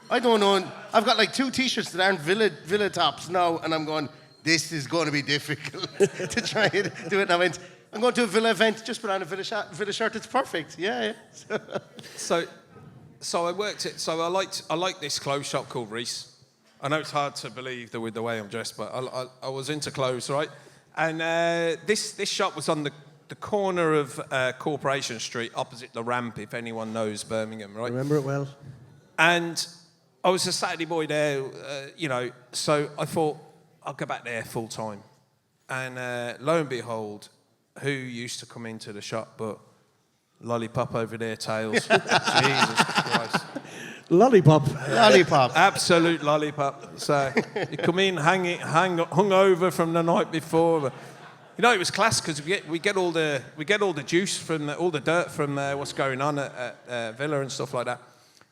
I've got like 2 t-shirts that aren't Villa tops now, and I'm going, this is going to be difficult to try and do it. And I went, I'm going to a Villa event, just put on a Villa shirt, it's perfect. Yeah. So I worked it. So I liked this clothes shop called Reese. I know it's hard to believe with the way I'm dressed, but I was into clothes, right? And this shop was on the corner of Corporation Street, opposite the ramp, if anyone knows Birmingham, right? Remember it well. And I was a Saturday boy there, you know, so I thought I'll go back there full time. And lo and behold, who used to come into the shop but Lollipop over there, Tails. Jesus Christ. Lollipop. Lollipop. Absolute lollipop. So you come in hung over from the night before. But, you know, it was class because we get all the juice from all the dirt from what's going on at Villa and stuff like that.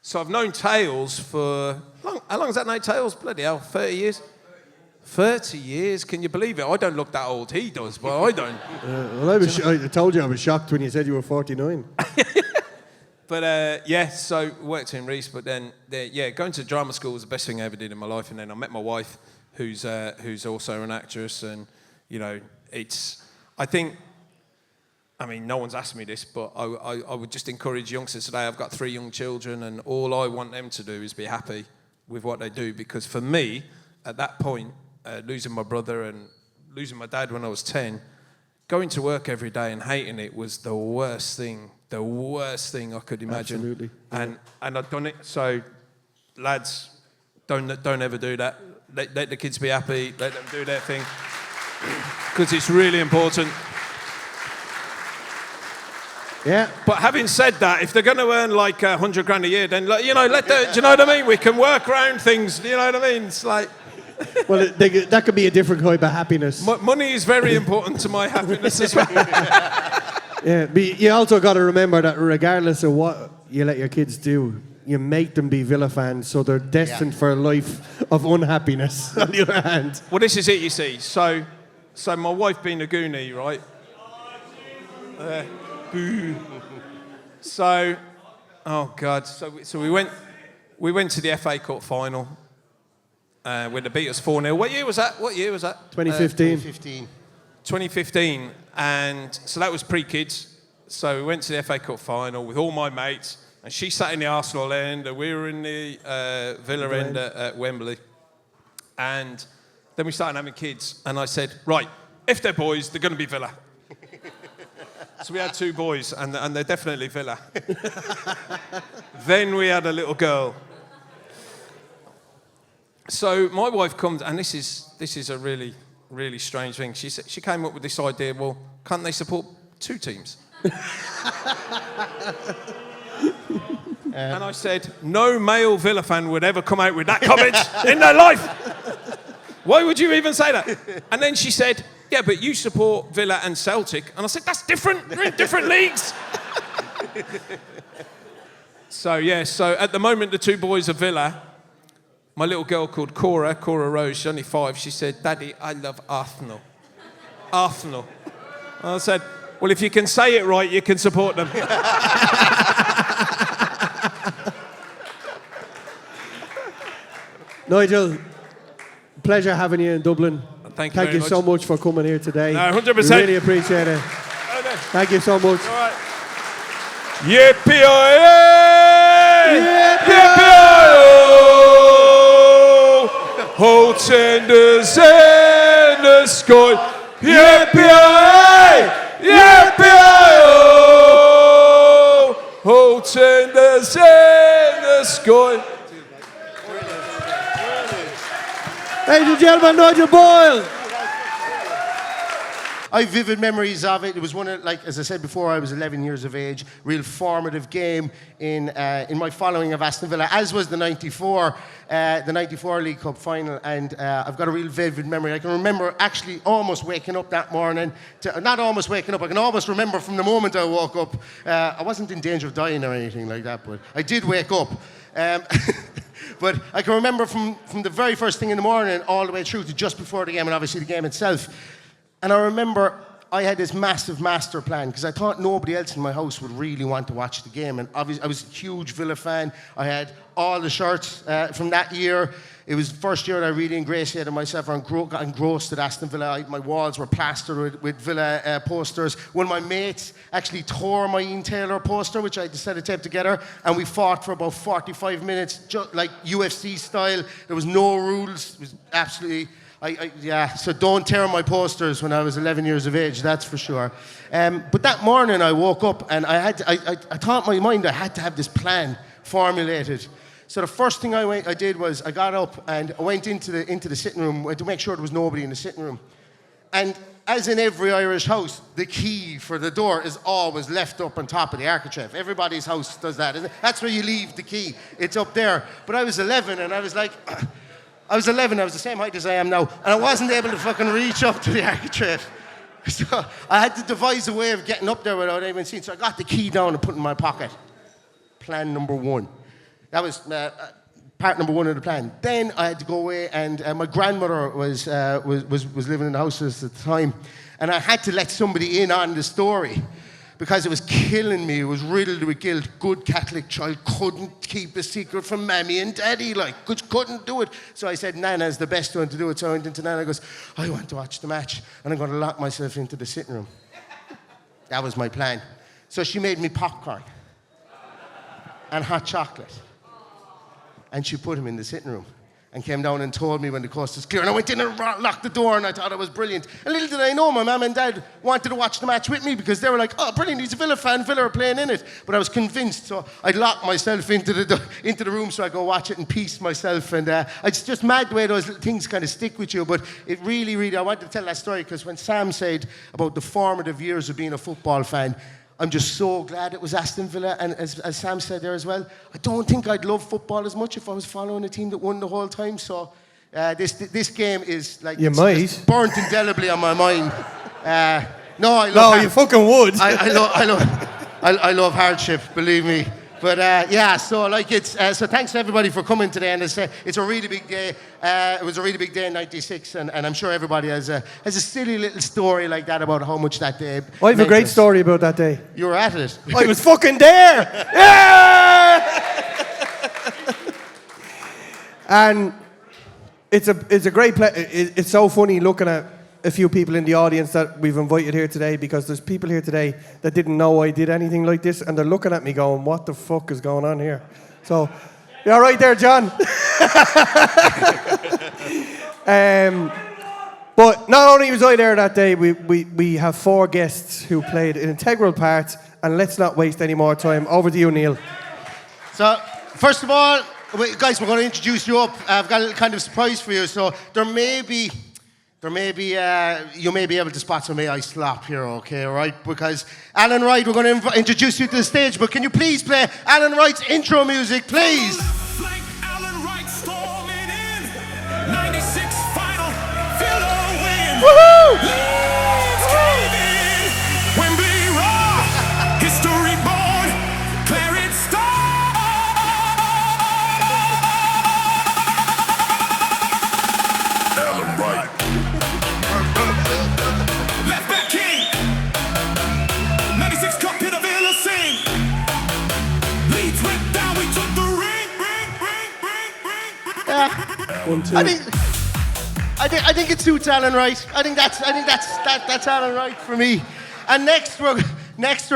So I've known Tails for how long has that known Tails? Bloody hell, 30 years. 30 years, can you believe it? I don't look that old. He does, but I don't. I told you I was shocked when you said you were 49. But so worked in Reese, but then going to drama school was the best thing I ever did in my life. And then I met my wife, who's also an actress, and no one's asked me this, but I would just encourage youngsters today. I've got 3 young children, and all I want them to do is be happy with what they do, because for me, at that point, losing my brother and losing my dad when I was 10, going to work every day and hating it was the worst thing I could imagine. Absolutely. And I've done it. So, lads, don't ever do that. Let the kids be happy. Let them do their thing, because it's really important. Yeah. But having said that, if they're going to earn like 100 grand a year, then do you know what I mean? We can work around things. Do you know what I mean? It's like. Well, that could be a different type of happiness. Money is very important to my happiness as well. Yeah, but you also got to remember that regardless of what you let your kids do, you make them be Villa fans, so they're destined for a life of unhappiness. On the other hand, well, this is it. You see, so my wife being a Goonie, right? Boo. So, oh God. So we went to the FA Cup final. When they beat us 4-0. What year was that? 2015. 2015. And so that was pre-kids. So we went to the FA Cup final with all my mates. And she sat in the Arsenal end, and we were in the Villa end at Wembley. And then we started having kids. And I said, right, if they're boys, they're going to be Villa. So we had 2 boys, and they're definitely Villa. Then we had a little girl. So my wife comes, and this is a really, really strange thing. She came up with this idea. Well, can't they support 2 teams? And I said, no male Villa fan would ever come out with that comment in their life. Why would you even say that? And then she said, yeah, but you support Villa and Celtic. And I said, that's different. They're in different leagues. So at the moment, the 2 boys are Villa. My little girl called Cora Rose, she's only 5, she said, Daddy, I love Arsenal. Arsenal. And I said, well, if you can say it right, you can support them. Nigel, pleasure having you in Dublin. Thank you Thank very you much. so much for coming here today. No, 100%. We really appreciate it. Thank you so much. All right. Yippee-yi-yi! Yippee-yi-yi! Whole tenders in the sky. Yippee-yi-yi! Yippee-yi-yi! Whole tenders in the sky. Ladies and gentlemen, Nigel Boyle. I have vivid memories of it. It was one of, as I said before, I was 11 years of age. Real formative game in my following of Aston Villa, as was the '94 League Cup final. And I've got a real vivid memory. I can remember actually almost waking up that morning. Not almost waking up. I can almost remember from the moment I woke up. I wasn't in danger of dying or anything like that, but I did wake up. But I can remember from the very first thing in the morning all the way through to just before the game, and obviously the game itself. And I remember I had this massive master plan because I thought nobody else in my house would really want to watch the game. And obviously I was a huge Villa fan. I had all the shirts from that year. It was the first year that I really ingratiated myself and got engrossed at Aston Villa. My walls were plastered with Villa posters. One of my mates actually tore my Ian Taylor poster, which I had to set a tape together, and we fought for about 45 minutes, just like UFC style. There was no rules. It was absolutely... so don't tear my posters when I was 11 years of age, that's for sure. But that morning I woke up and I thought in my mind I had to have this plan formulated. So the first thing I did was I got up and I went into the sitting room to make sure there was nobody in the sitting room. And as in every Irish house, the key for the door is always left up on top of the architrave. Everybody's house does that. That's where you leave the key. It's up there. But I was 11 and I was like... I was 11, I was the same height as I am now, and I wasn't able to fucking reach up to the architrave. So I had to devise a way of getting up there without anyone seeing. So I got the key down and put it in my pocket. Plan number 1. That was part number one of the plan. Then I had to go away, and my grandmother was living in the house at the time, and I had to let somebody in on the story because it was killing me. It was riddled with guilt. Good Catholic child, couldn't keep a secret from Mammy and Daddy, couldn't do it. So I said, Nana's the best one to do it. So I went into Nana and goes, I want to watch the match, and I'm going to lock myself into the sitting room. That was my plan. So she made me popcorn and hot chocolate. And she put him in the sitting room and came down and told me when the coast was clear. And I went in and locked the door, and I thought it was brilliant. And little did I know, my mum and dad wanted to watch the match with me because they were like, oh, brilliant, he's a Villa fan, Villa are playing in it. But I was convinced, so I'd lock myself into the room so I go watch it in peace myself. And it's just mad the way those little things kind of stick with you. But it really, really, I wanted to tell that story because when Sam said about the formative years of being a football fan, I'm just so glad it was Aston Villa, and as Sam said there as well, I don't think I'd love football as much if I was following a team that won the whole time. So this game is like it's burnt indelibly on my mind. You fucking would. I love hardship, believe me. But so thanks to everybody for coming today, and it's a really big day. It was a really big day in '96, and I'm sure everybody has a silly little story like that about how much that day. I have a great story about that day. You were at it. I was fucking there. Yeah! And it's a great play. It's so funny looking at a few people in the audience that we've invited here today, because there's people here today that didn't know I did anything like this, and they're looking at me going, what the fuck is going on here? So, you're right there, John. But not only was I there that day, we have 4 guests who played an integral part, and let's not waste any more time. Over to you, Neil. So, first of all, guys, we're going to introduce you up. I've got a little kind of surprise for you. So, you may be able to spot some AI slop here, okay, right? Because Alan Wright, we're going to introduce you to the stage, but can you please play Alan Wright's intro music, please? Like Alan Wright storming in, 96 final, Villa win. Woohoo! Leeds came in, Wembley roar, history born, Clarence Star. Alan Wright. Left back king, 96 cup in a Villa sing. Leeds went down, we took the ring. I think it suits Alan Wright. I think that's Alan Wright for me. And next we're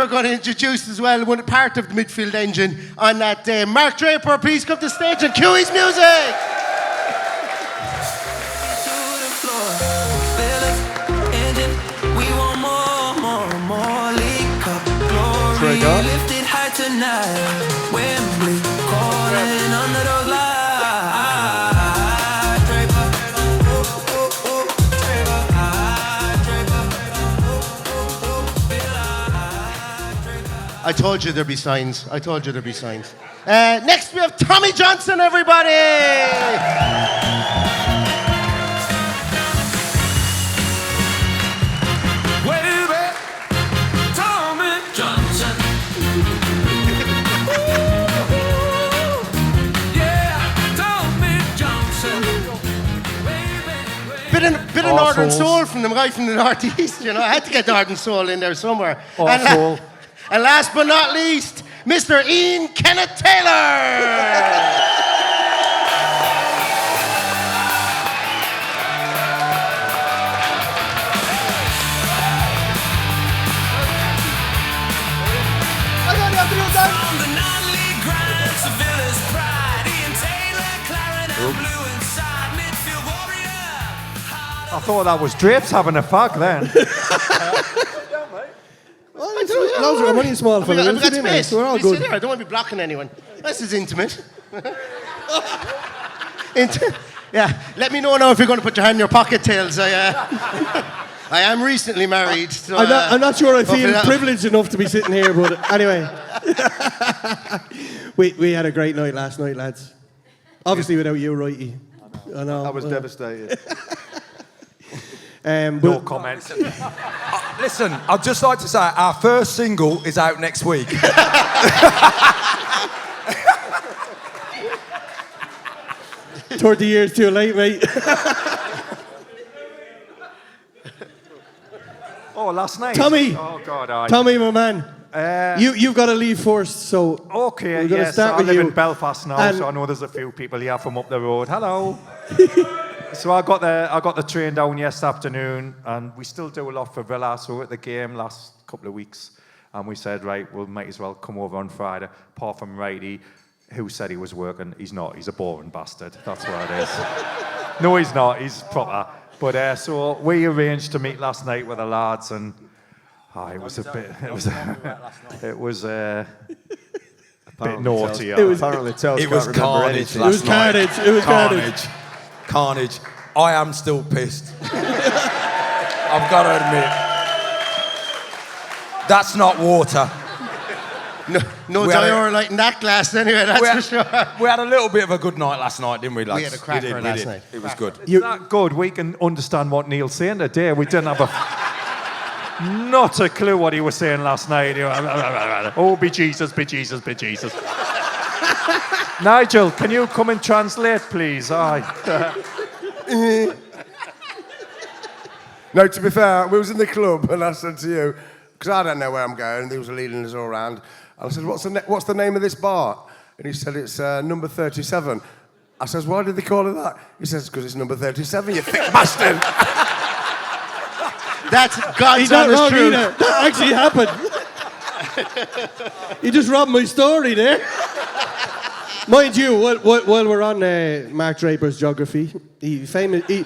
going to introduce as well one part of the midfield engine on that day. Mark Draper, please come to the stage and cue his music. Lifted high tonight, Wembley calling under those lights. Draper, Draper. I told you there'd be signs. Next we have Tommy Johnson, everybody. Bit of Northern Soul from the guy from the Northeast, you know. I had to get Northern Soul in there somewhere. And last but not least, Mr. Ian Kenneth Taylor. I thought that was Drapes having a fuck then. I'm only a small fella. I've got We'll sit in there, space. so we're all We good. sit here. I don't want to be blocking anyone. This is intimate. Yeah, let me know now if you're going to put your hand in your pocket, Tails. I am recently married. So, I'm not sure I feel privileged enough to be sitting here, but anyway. we had a great night last night, lads. Obviously without you, Wrighty. I know. I was devastated. No comment. Listen, I'd just like to say our first single is out next week. 30 years too late, mate. Oh, last night. Tommy. Oh God. Tommy, my man. You've got to leave first, so Okay. we're gonna Yes. start I with live you. in Belfast now, And- so I know there's a few people here from up the road. Hello. So I got the train down yesterday afternoon, and we still do a lot for Villa. So we're at the game last couple of weeks, and we said, right, we might as well come over on Friday. Apart from Wright, who said he was working, he's not. He's a boring bastard. That's what it is. No, he's not. He's proper. But so we arranged to meet last night with the lads, and it was a bit. It was a bit naughty. Apparently, Tels It was can't remember carnage anything. last night. It was carnage. Carnage. I am still pissed. I've got to admit. That's not water. No We had a- diorite in that glass anyway, that's for sure. We had a little bit of a good night last night, didn't we, lads? We had a cracker We last did. night. It was good. It's that good. We can understand what Neil's saying today. We didn't have not a clue what he was saying last night. Oh, be Jesus, be Jesus, be Jesus. Nigel, can you come and translate, please? Aye. No, to be fair, we was in the club and I said to you, because I don't know where I'm going, and he was leading us all around. And I said, what's the name of this bar? And he said, it's number 37. I says, why did they call it that? He says, because it's number 37, you thick bastard. That's God's He's not honest wrong truth. either. That actually happened. You just robbed my story there. Mind you, while we're on Mark Draper's geography, he famously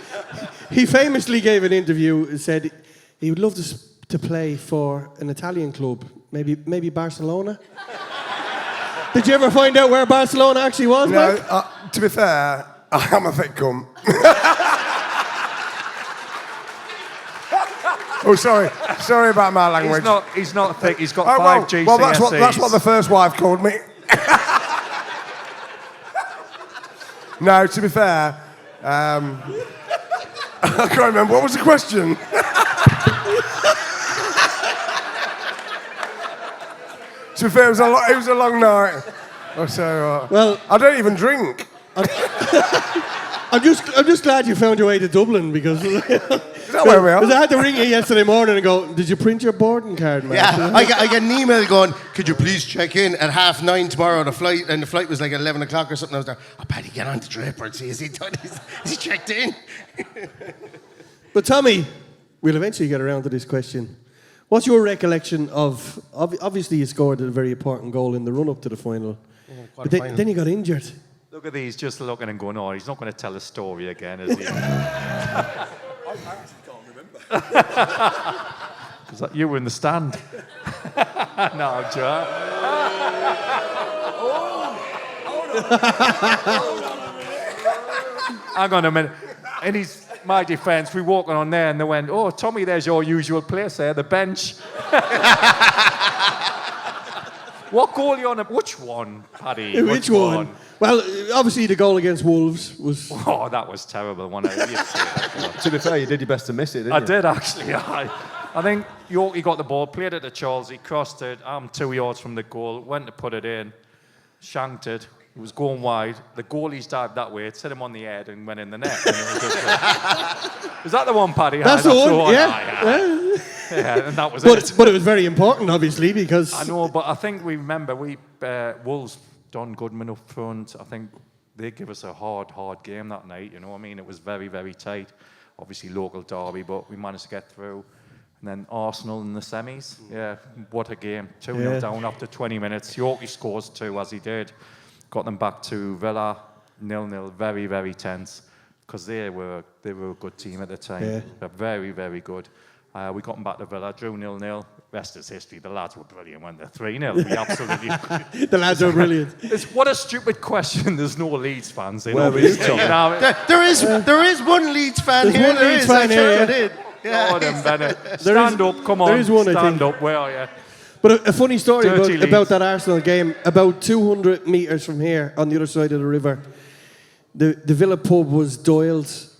gave an interview and said he would love to play for an Italian club, maybe Barcelona. Did you ever find out where Barcelona actually was, No, Mark? to be fair, I'm a thick cum. Oh, sorry about my language. He's not thick. He's got Oh, 5 GCSEs. well, that's what the first wife called me. No, to be fair, I can't remember. What was the question? To be fair, it was a long night. So, Well- I don't even drink. I'm just glad you found your way to Dublin because Is that where we are? I had to ring you yesterday morning and go, did you print your boarding card, man? Yeah, I got an email going, could you please check in at 9:30 tomorrow on the flight? And the flight was like at 11 o'clock or something. I was like, oh, Paddy, get on to Draper and see, is he checked in? But Tommy, we'll eventually get around to this question. What's your recollection of obviously you scored a very important goal in the run-up to the final, but then you got injured. Look at these, just looking and going, oh, he's not going to tell the story again, is he? I actually can't remember. Was that you were in the stand? No, Joe. Hang on a minute. In my defence, we walking on there and they went, oh, Tommy, there's your usual place there, the bench. What goal are you on? Which one, Paddy? Which one? Well, obviously the goal against Wolves was... Oh, that was terrible. To be fair, you did your best to miss it, didn't I you? did, actually. I think Yorkie got the ball, played it to Charles, he crossed it, I'm 2 yards from the goal, went to put it in, shanked it, it was going wide. The goalie's dived that way, it hit him on the head and went in the net. And it was just is that the one, Paddy? That's the one, yeah. Yeah, and that was But it. it was very important, obviously, because... I know, but I think we remember, Wolves, Don Goodman up front, I think they give us a hard game that night, you know what I mean? It was very, very tight. Obviously local derby, but we managed to get through. And then Arsenal in the semis. Yeah, what a game. 2-0 down after 20 minutes. Yorkie scores 2 as he did. Got them back to Villa, 0-0, very, very tense. Because they were a good team at the time. Yeah. They're very, very good. We got them back to Villa, drew 0-0. Rest is history. The lads were brilliant when they're 3-0. We absolutely... The lads are brilliant. What a stupid question. There's no Leeds fans in. Where were you, obviously, Tom? There is one Leeds fan There's here. one Leeds fan I here, did. Yeah. Oh, them Bennett. There is- Stand up, come on. there is one, I Stand think. up, where are you? But a funny story Dirty about Leeds. that Arsenal game, about 200 metres from here, on the other side of the river, the Villa pub was Doyle's,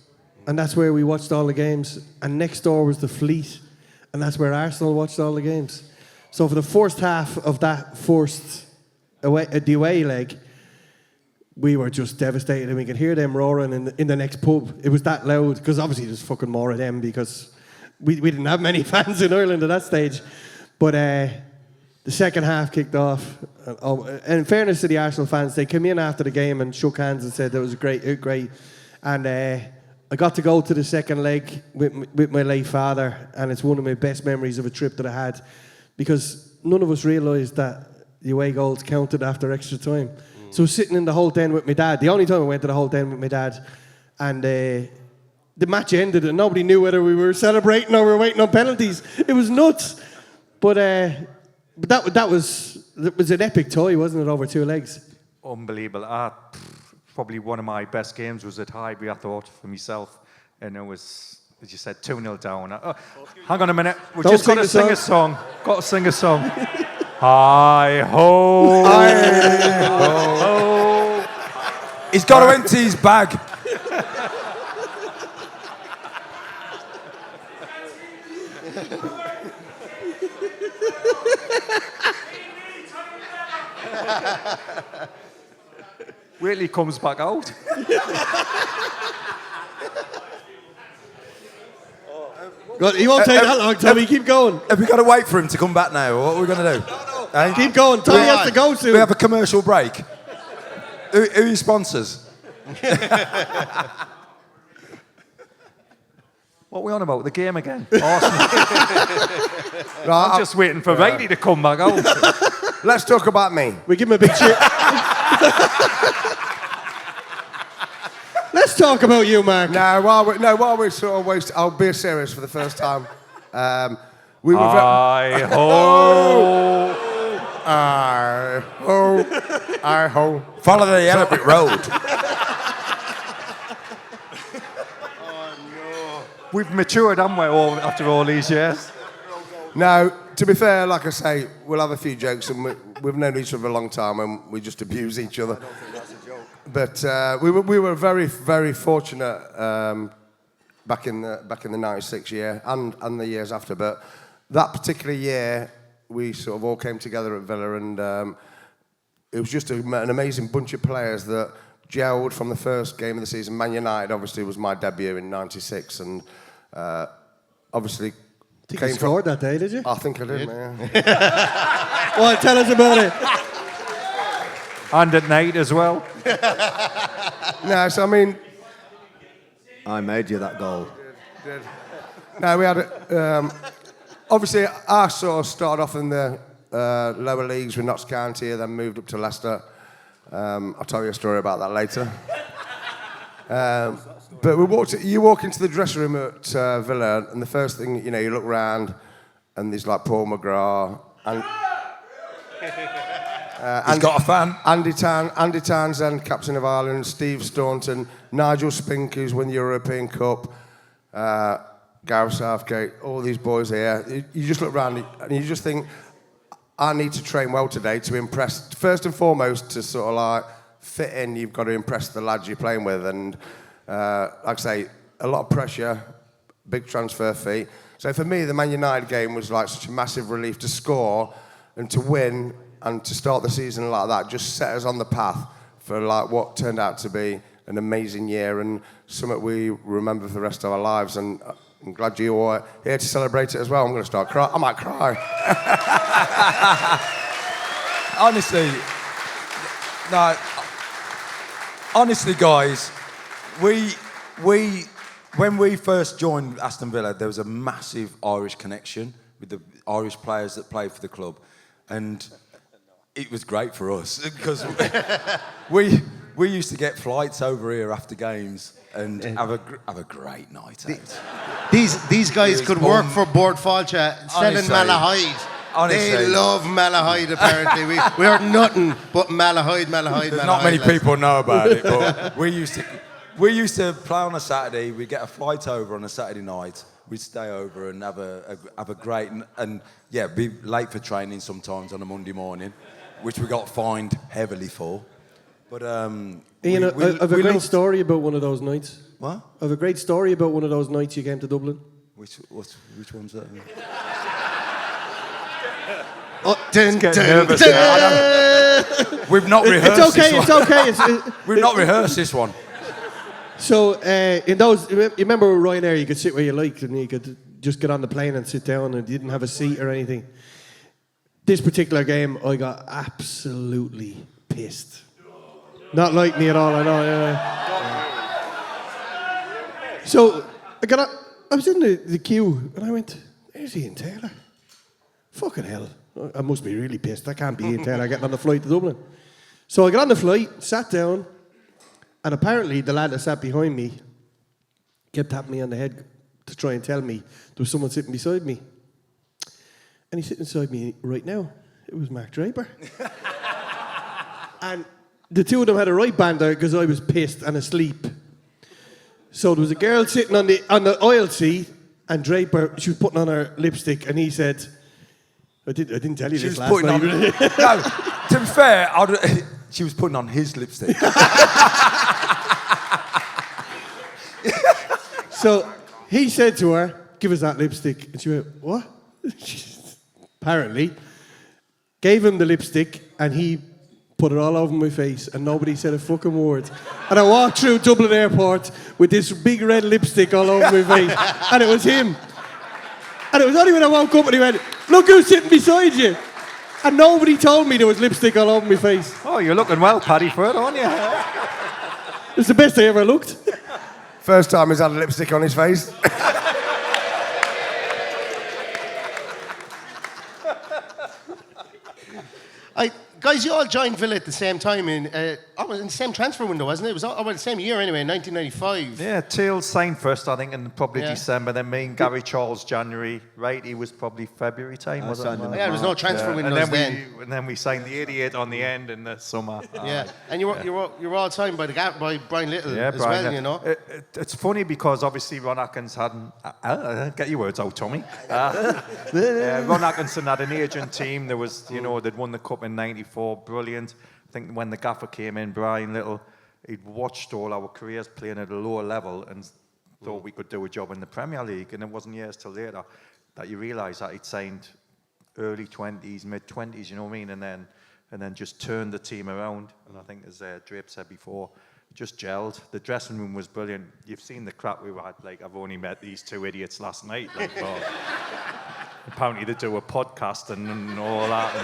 and that's where we watched all the games. And next door was the Fleet, and that's where Arsenal watched all the games. So for the first half of that the away leg, we were just devastated, and we could hear them roaring in the next pub. It was that loud, because obviously there's fucking more of them, because we didn't have many fans in Ireland at that stage. But the second half kicked off. And in fairness to the Arsenal fans, they came in after the game and shook hands and said that was great. And I got to go to the second leg with my late father, and it's one of my best memories of a trip that I had, because none of us realised that the away goals counted after extra time. So sitting in the Holt End with my dad, the only time I went to the Holt End with my dad, and the match ended and nobody knew whether we were celebrating or we were waiting on penalties. It was nuts. But that was an epic tie, wasn't it, over 2 legs? Unbelievable. Probably one of my best games was at Highbury, I thought, for myself. And it was, as you said, 2-0 down. Hang on a minute. We've just got to sing a song. Got to sing a song. Hi-ho. Hi-ho. He's got to empty his bag. Wait till he comes back out. God, he won't take that long, Tommy. Keep going. Have we got to wait for him to come back now, or what are we going to do? No. Keep going. Tommy has to go soon. We have a commercial break. Who are your sponsors? What are we on about? The game again? Arsenal. I'm just waiting for Wrighty to come back out. Let's talk about me. We give him a big cheer. Let's talk about you, Mark. While we're sort of wasting, I'll be serious for the first time. We were I-ho. Follow the yellow brick road. We've matured, haven't we, after all these years? Now, to be fair, like I say, we'll have a few jokes, and we've known each other a long time, and we just abuse each other. I don't think that's a joke. But we were very, very fortunate back in the '96 year and the years after. But that particular year, we sort of all came together at Villa, and it was just an amazing bunch of players that gelled from the first game of the season. Man United, obviously, was my debut in '96, and obviously. I think you scored that day, did you? I think I did, man. Well, tell us about it. And at night as well. No, so I mean... I made you that goal. Did. No, we had... obviously, I sort of started off in the lower leagues with Notts County, then moved up to Leicester. I'll tell you a story about that later. But you walk into the dressing room at Villa, and the first thing, you look round, and there's like Paul McGrath, and he's got a fan. Andy Townsend, captain of Ireland, Steve Staunton, Nigel Spink, who's won the European Cup, Gareth Southgate, all these boys here. You just look round, and you just think, I need to train well today to impress. First and foremost, to sort of like fit in, you've got to impress the lads you're playing with, and like I say, a lot of pressure, big transfer fee. So for me, the Man United game was like such a massive relief to score and to win and to start the season like that. Just set us on the path for like what turned out to be an amazing year and something we remember for the rest of our lives. And I'm glad you are here to celebrate it as well. I'm going to start crying. I might cry. Honestly, guys, when we first joined Aston Villa, there was a massive Irish connection with the Irish players that played for the club, and it was great for us because we used to get flights over here after games and have a great night out. These guys could work for Bord Fáilte selling Malahide. Honestly, they love Malahide, apparently. We heard nothing but Malahide. There's not many people know about it, but we used to play on a Saturday. We'd get a flight over on a Saturday night. We'd stay over and have a great and be late for training sometimes on a Monday morning, which we got fined heavily for. But Ian, I have a great story about one of those nights. What? I have a great story about one of those nights you came to Dublin. Which one's that? Dun, getting dun, nervous dun. now. We've not rehearsed It's okay, this it's one. okay. We've not rehearsed this one. So, in those, you remember with Ryanair, you could sit where you liked and you could just get on the plane and sit down and you didn't have a seat or anything. This particular game, I got absolutely pissed. Not like me at all, I know. Yeah. So, I was in the queue and I went, there's Ian Taylor. Fucking hell. I must be really pissed. I can't be Ian Taylor getting on the flight to Dublin. So I got on the flight, sat down, and apparently the lad that sat behind me kept tapping me on the head to try and tell me there was someone sitting beside me. And he's sitting beside me right now. It was Mark Draper. And the two of them had a right banter because I was pissed and asleep. So there was a girl sitting on the aisle seat, and Draper, she was putting on her lipstick, and he said, I didn't tell you She this was last putting night. on. No, to be fair, she was putting on his lipstick. So he said to her, give us that lipstick. And she went, what? Apparently, gave him the lipstick, and he put it all over my face, and nobody said a fucking word. And I walked through Dublin Airport with this big red lipstick all over my face, and it was him. And it was only when I woke up and he went, look who's sitting beside you. And nobody told me there was lipstick all over my face. Oh, you're looking well, Paddy, for it, aren't you? It's the best I ever looked. First time he's had a lipstick on his face. Guys, you all joined Villa at the same time in the same transfer window, wasn't it? It was the same year anyway, 1995. Yeah, Tails signed first, I think, in probably Yeah. December. Then me and Gary Charles, January. Right, he was probably February time, was it? signed in Yeah, there was no transfer windows and then. and then we signed the 88 on the end in the summer. Yeah, and you were all signed by by Brian Little Yeah, as Brian, well, you know. It's funny because obviously Ron Atkinson hadn't. Get your words out, Tommy. Ron Atkinson had an agent team. There was, they'd won the cup in '94. Brilliant. I think when the gaffer came in, Brian Little, he'd watched all our careers playing at a lower level and thought we could do a job in the Premier League. And it wasn't years till later that you realise that he'd signed early 20s, mid 20s. You know what I mean? And then just turned the team around. And I think, as Draper said before, just gelled. The dressing room was brilliant. You've seen the crap we had. Like, I've only met these two idiots last night. Like, apparently they do a podcast and all that,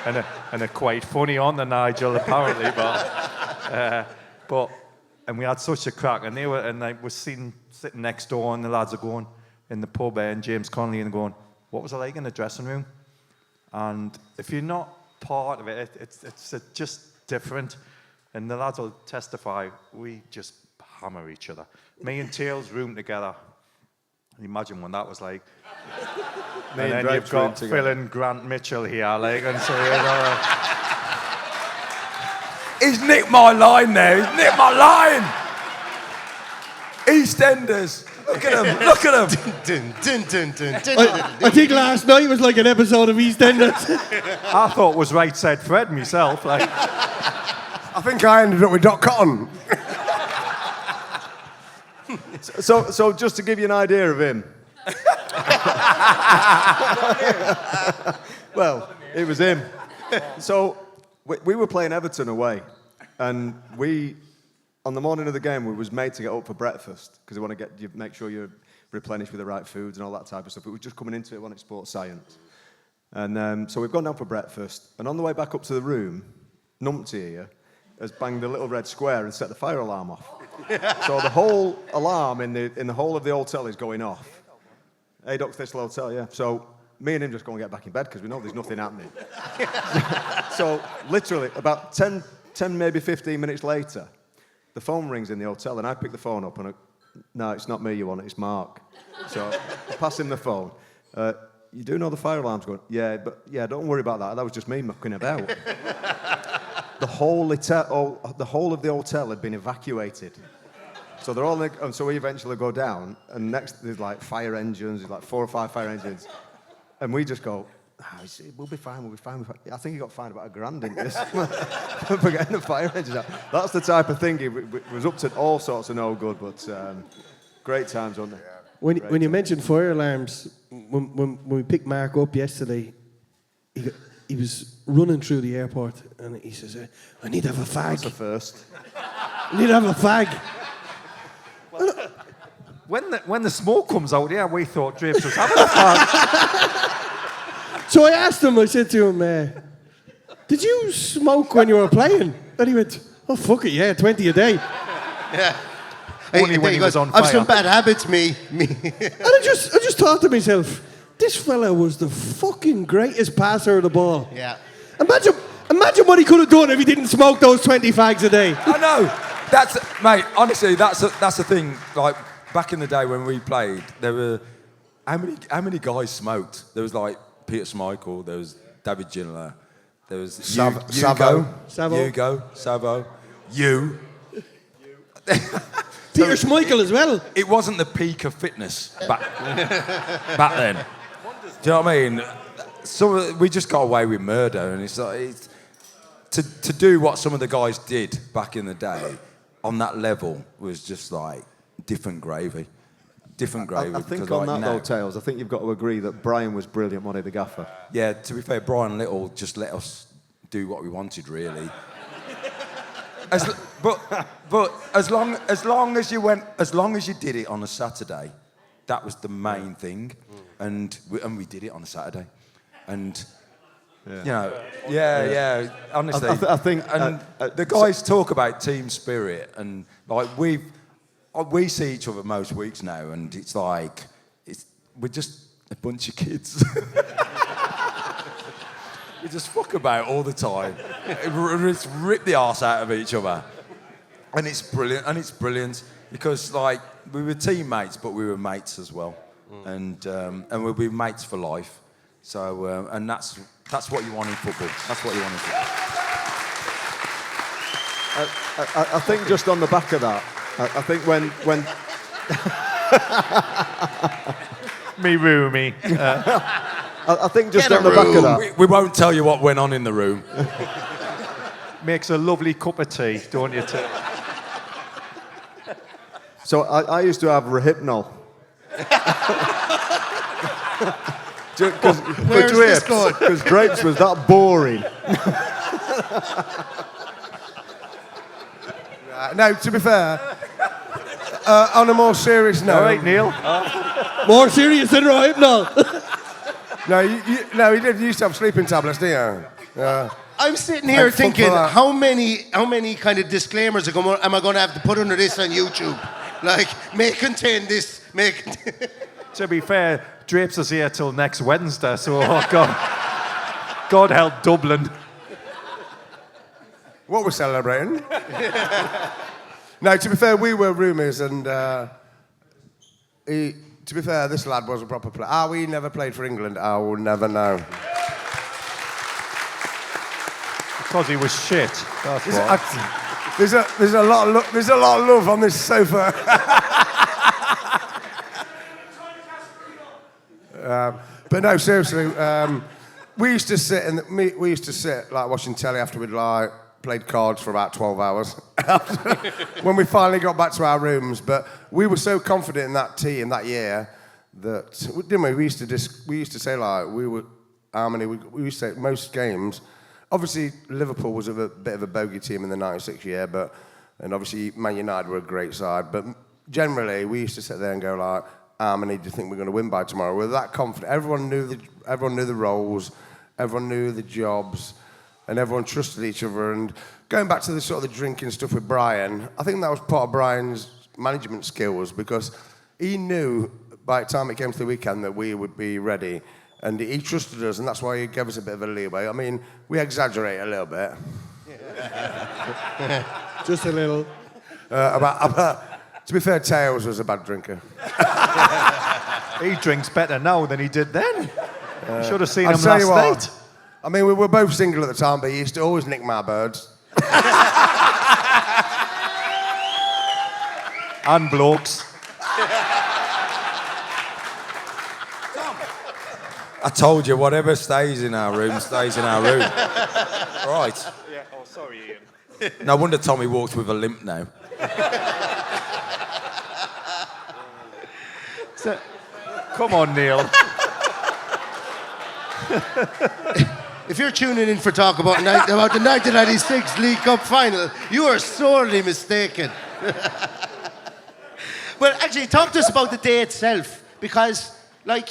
and they're quite funny on the Nigel apparently, but we had such a crack, and I was sitting next door, and the lads are going in the pub, and James Connolly and going, what was it like in the dressing room? And if you're not part of it, it's just different. And the lads will testify, we just hammer each other. Me and Tails room together. Imagine what that was like. And then you've got Phil and Grant Mitchell here, like, and so He's nicked my line there. He's nicked my line. EastEnders. Look at him. Look at him. Dun, dun, dun, dun, dun, dun, I think last night was like an episode of EastEnders. I thought it was Right Said Fred myself. Like, I think I ended up with Doc Cotton. So just to give you an idea of him. Well, it was him. So we were playing Everton away, and on the morning of the game, we was made to get up for breakfast because we want to make sure you're replenished with the right foods and all that type of stuff. It was just coming into it, wasn't it, sports science. And so we've gone down for breakfast, and on the way back up to the room, Numpty here has banged a little red square and set the fire alarm off. So the whole alarm in the whole of the hotel is going off. Haydock Thistle Hotel, yeah. So me and him just go and get back in bed because we know there's nothing happening. So literally about 10, maybe 15 minutes later, the phone rings in the hotel and I pick the phone up and no, it's not me you want, it's Mark. So I pass him the phone. You do know the fire alarm's going? Yeah, but don't worry about that. That was just me mucking about. The whole of the hotel had been evacuated. So they're all and so we eventually go down, and next there's like fire engines, there's like 4 or 5 fire engines, and we just go, we'll be fine. I think he got fined about $1,000, didn't he? For getting the fire engines out. That's the type of thing he was up to all sorts of no good, but great times, weren't they? When you mentioned fire alarms, when we picked Mark up yesterday, he was running through the airport, and he says, "I need to have a fag. That's the first. I need to have a fag." When the smoke comes out, yeah, we thought Drapes was having a fag. So I asked him, I said to him, "Did you smoke when you were playing?" And he went, "Oh, fuck it, yeah, 20 a day." Yeah. Only when he was on I've fire. some bad habits, me. And I just thought to myself, this fella was the fucking greatest passer of the ball. Yeah. Imagine what he could have done if he didn't smoke those 20 fags a day. I know. Mate, honestly, that's the thing. Like, back in the day when we played, there were... How many guys smoked? There was, like, Peter Schmeichel, there was David Ginola, there was... Savo. Hugo, Savo, you. Peter Schmeichel as well. It wasn't the peak of fitness back then. Do you know what I mean? So we just got away with murder, and it's like to do what some of the guys did back in the day on that level was just like different gravy. Different gravy. I think because, on like, that though, Tails, I think you've got to agree that Brian was brilliant, wasn't he, the gaffer? Yeah, to be fair, Brian Little just let us do what we wanted, really. But as long as you did it on a Saturday, that was the main thing, and we did it on a Saturday, and you know, yeah. Honestly, I think, the guys talk about team spirit, and like we see each other most weeks now, and it's like we're just a bunch of kids. We just fuck about all the time. We just rip the arse out of each other. And it's brilliant because like we were teammates, but we were mates as well, and we'll be mates for life. So and that's what you want in football. That's what you want in football. I think just on the back of that, I think when Me roomie. I think just on the back of that, We won't tell you what went on in the room. Makes a lovely cup of tea, don't you, Tim? so I used to have Rohypnol. Where's this going? Because Drapes was that boring. No, to be fair, on a more serious note... All right, Neil. More serious than Rohypnol. No, you did used to have sleeping tablets, didn't you? I'm sitting here Like thinking, footballer. how many kind of disclaimers am I going to have to put under this on YouTube? Like, may contain this, may contain... To be fair, Drapes is here till next Wednesday, so God help Dublin. What we're celebrating? No, to be fair, we were roomies, and to be fair, this lad was a proper player. We never played for England. I will never know. Because he was shit. That's why. There's a lot of love on this sofa. But no, seriously, we used to sit like watching telly after we'd like played cards for about 12 hours when we finally got back to our rooms. But we were so confident in that team that year that didn't we? We used to say like we used to say most games. Obviously, Liverpool was a bit of a bogey team in the '96 year, and obviously Man United were a great side. But generally, we used to sit there and go like, how many do you think we're going to win by tomorrow? We're that confident. Everyone knew the roles, everyone knew the jobs, and everyone trusted each other. And going back to the sort of the drinking stuff with Brian, I think that was part of Brian's management skills because he knew by the time it came to the weekend that we would be ready. And he trusted us, and that's why he gave us a bit of a leeway. I mean, we exaggerate a little bit. Just a little. To be fair, Tails was a bad drinker. He drinks better now than he did then. You should have seen I'll him tell you last what, night. I mean, we were both single at the time, but he used to always nick my birds. And blokes. I told you, whatever stays in our room stays in our room. Right. Yeah. Oh, sorry, Ian. No wonder Tommy walks with a limp now. Come on, Neil. if you're tuning in for talk about, about the 1996 League Cup final, you are sorely mistaken. Well, actually, talk to us about the day itself, because, like,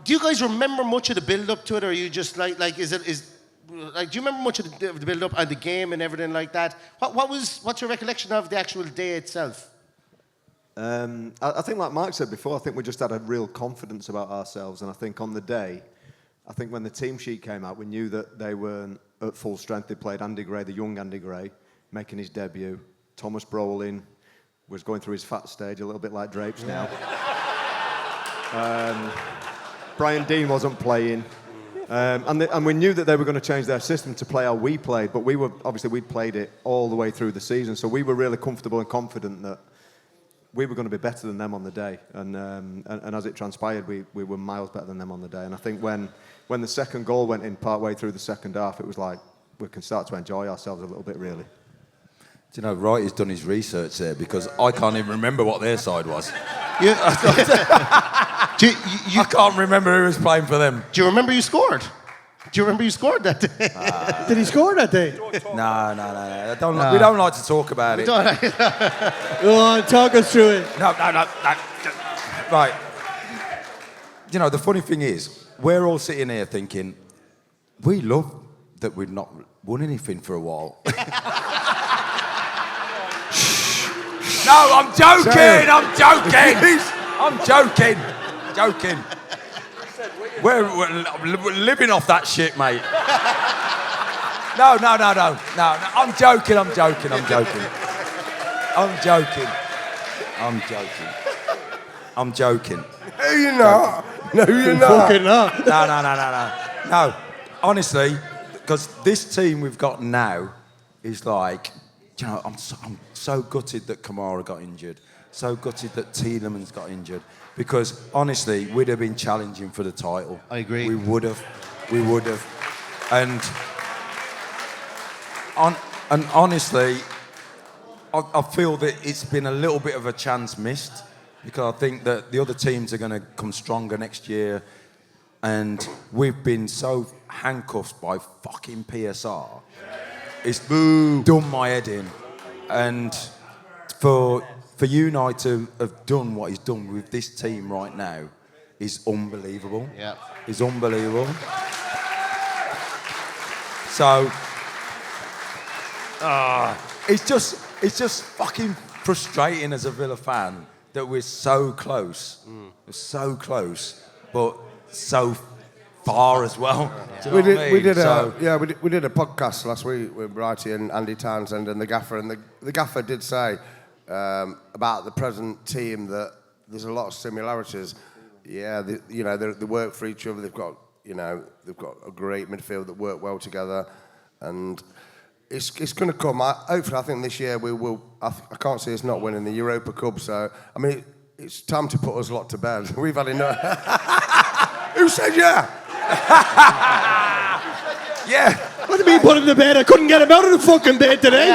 do you guys remember much of the build-up to it, or are you just like, do you remember much of the build-up and the game and everything like that? What's your recollection of the actual day itself? I think, like Mark said before, I think we just had a real confidence about ourselves, and I think on the day, I think when the team sheet came out, we knew that they weren't at full strength. They played Andy Gray, the young Andy Gray, making his debut. Thomas Brolin was going through his fat stage, a little bit like Draper's now. Brian Dean wasn't playing. And we knew that they were going to change their system to play how we played, but we'd played it all the way through the season, so we were really comfortable and confident that we were going to be better than them on the day. And as it transpired, we were miles better than them on the day. And I think when the second goal went in partway through the second half, it was like we can start to enjoy ourselves a little bit, really. Do you know, Wright has done his research there, because I can't even remember what their side was. I can't remember who was playing for them. Do you remember you scored? Do you remember you scored that day? Did he score that day? No. We don't like to talk about it. Go on, talk us through it. No. Right. You know, the funny thing is, we're all sitting here thinking, we love that we've not won anything for a while. No, I'm joking. I'm joking. We're living off that shit, mate. No. I'm joking. No, you're not. No, you're not. Fucking not. No, honestly, because this team we've got now is like, you know, I'm so gutted that Kamara got injured. So gutted that Tielemans got injured. Because, honestly, we'd have been challenging for the title. I agree. We would have. And honestly, I feel that it's been a little bit of a chance missed, because I think that the other teams are going to come stronger next year, and we've been so handcuffed by fucking PSR. It's done my head in. And for Unite to have done what he's done with this team right now is unbelievable. Yeah. It's unbelievable. So, it's just fucking frustrating as a Villa fan that we're so close. We're so close, but so far as well. Do you know what I mean? We did a podcast last week with Wrighty and Andy Townsend and the gaffer, and the gaffer did say about the present team that there's a lot of similarities. Yeah, they work for each other. They've got a great midfield that work well together, and it's going to come. Hopefully, I think this year we will. I can't see us not winning the Europa Cup. So I mean, it's time to put us lot to bed. We've had enough. Who said yeah? Yeah. What do you mean put him to bed? I couldn't get him out of the fucking bed today.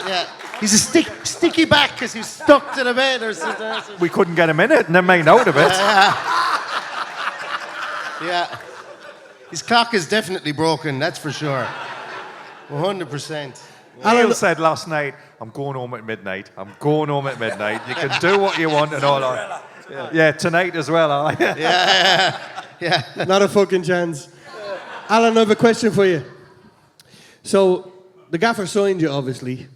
Yeah. He's a sticky back because he's stuck to the bed or something. We couldn't get him in it and then made out of it. Yeah. His clock is definitely broken, that's for sure. 100%. Neil said last night, I'm going home at midnight. You can do what you want and all that. Yeah, tonight as well. Yeah. Not a fucking chance. Alan, I have a question for you. So, the gaffer signed you, obviously,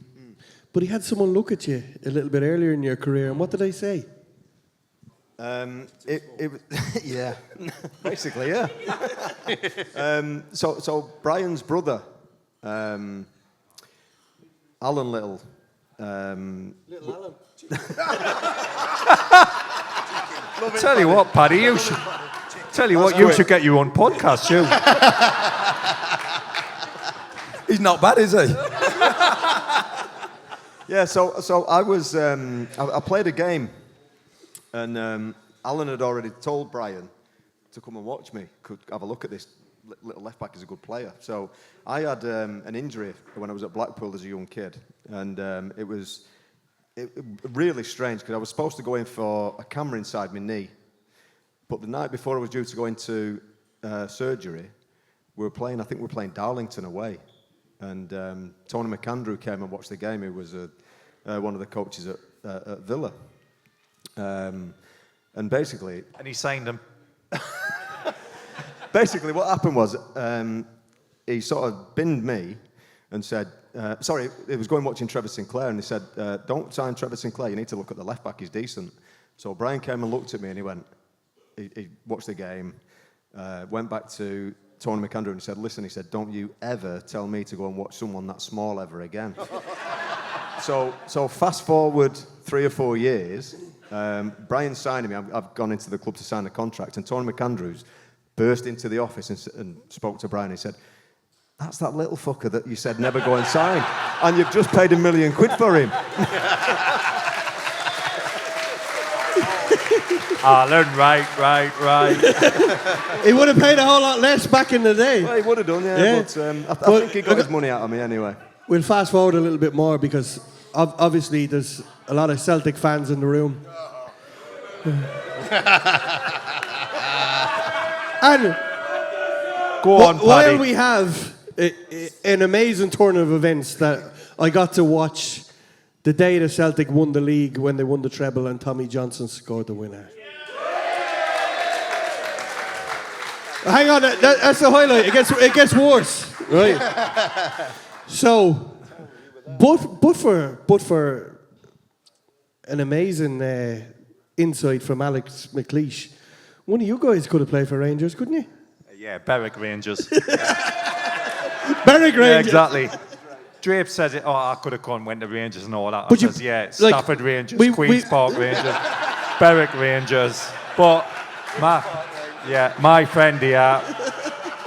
but he had someone look at you a little bit earlier in your career, and what did they say? Yeah, basically, yeah. So Brian's brother, Alan Little. Little Alan. Tell you what, Paddy, you should get your own podcast, you. He's not bad, is he? Yeah, so I was I played a game, and Alan had already told Brian to come and watch me, could have a look at this little left back. Is a good player. So I had an injury when I was at Blackpool as a young kid, and it was really strange because I was supposed to go in for a camera inside my knee, but the night before I was due to go into surgery, I think we were playing Darlington away. And Tony McAndrew came and watched the game, who was one of the coaches at Villa. And basically... And he signed him. Basically, what happened was he sort of binned me and said, sorry, he was going watching Trevor Sinclair, and he said, don't sign Trevor Sinclair, you need to look at the left back, he's decent. So Brian came and looked at me, and he watched the game, went back to Tony McAndrew and he said, listen, he said, don't you ever tell me to go and watch someone that small ever again. So fast forward 3 or 4 years, Brian's signing me, I've gone into the club to sign a contract, and Tony McAndrews burst into the office and spoke to Brian. He said, that's that little fucker that you said never go and sign, and you've just paid £1 million for him. Alan, right. He would have paid a whole lot less back in the day. Well, he would have done, yeah. But I think he got his money out of me anyway. We'll fast forward a little bit more because obviously there's a lot of Celtic fans in the room. And Go on, Paddy. while we have an amazing turn of events that I got to watch the day the Celtic won the league when they won the treble and Tommy Johnson scored the winner. Hang on, that's the highlight. It gets worse, right? So, but for an amazing insight from Alex McLeish, one of you guys could have played for Rangers, couldn't you? Yeah, Berwick Rangers. Berwick Rangers. Yeah, exactly. Draper says it. Oh, I could have gone, went to Rangers and all that. But I says, yeah, Stafford Rangers, Queens Park Rangers, Berwick Rangers. But my friend here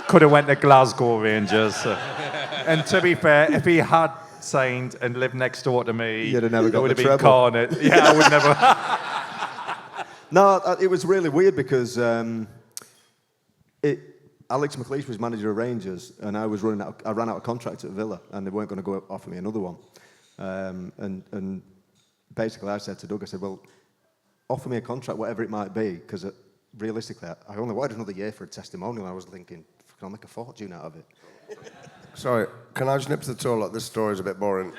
could have went to Glasgow Rangers. And to be fair, if he had signed and lived next door to me, you'd have never got it would the have been treble. Cornet. Yeah, I would never. No, it was really weird because Alex McLeish was manager of Rangers, and I ran out of contract at Villa, and they weren't going to go offer me another one. And basically, I said to Doug, I said, well, offer me a contract, whatever it might be, because realistically, I only wanted another year for a testimonial. I was thinking, can I make a fortune out of it? Sorry, can I just nip to the toilet? This story's a bit boring.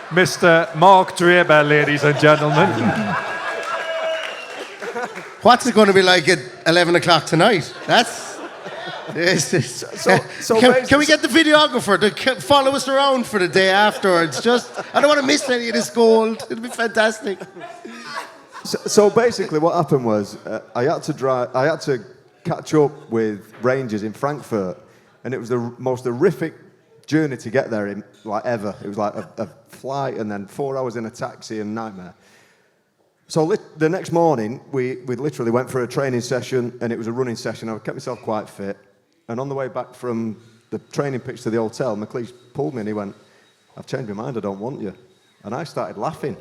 Mr. Mark Draper, ladies and gentlemen. What's it going to be like at 11 o'clock tonight? Can we get the videographer to follow us around for the day afterwards? I don't want to miss any of this gold. It'll be fantastic. So basically, what happened was I had to catch up with Rangers in Frankfurt, and it was the most horrific journey to get there ever. It was like a flight and then 4 hours in a taxi and nightmare. So the next morning, we literally went for a training session, and it was a running session. I kept myself quite fit. And on the way back from the training pitch to the hotel, McLeish pulled me and he went, I've changed my mind, I don't want you. And I started laughing.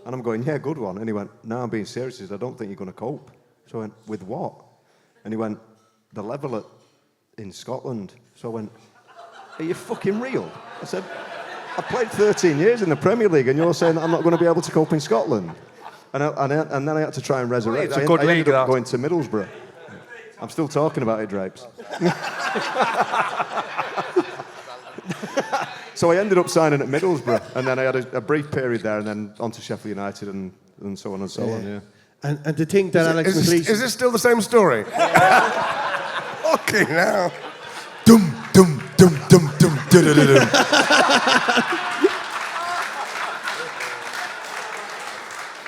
And I'm going, yeah, good one. And he went, no, I'm being serious. He said, I don't think you're going to cope. So I went, with what? And he went, the level in Scotland. So I went, are you fucking real? I said, I played 13 years in the Premier League and you're saying that I'm not going to be able to cope in Scotland? And then I had to try and resurrect. It's a good I league, ended up that. going to Middlesbrough. I'm still talking about it, Drapes. So I ended up signing at Middlesbrough, and then I had a brief period there, and then on to Sheffield United, and so on and so on, yeah. And to think that Alex McLeish... Is this still the same story? Okay, now. Dum, dum, dum, dum, dum, dum.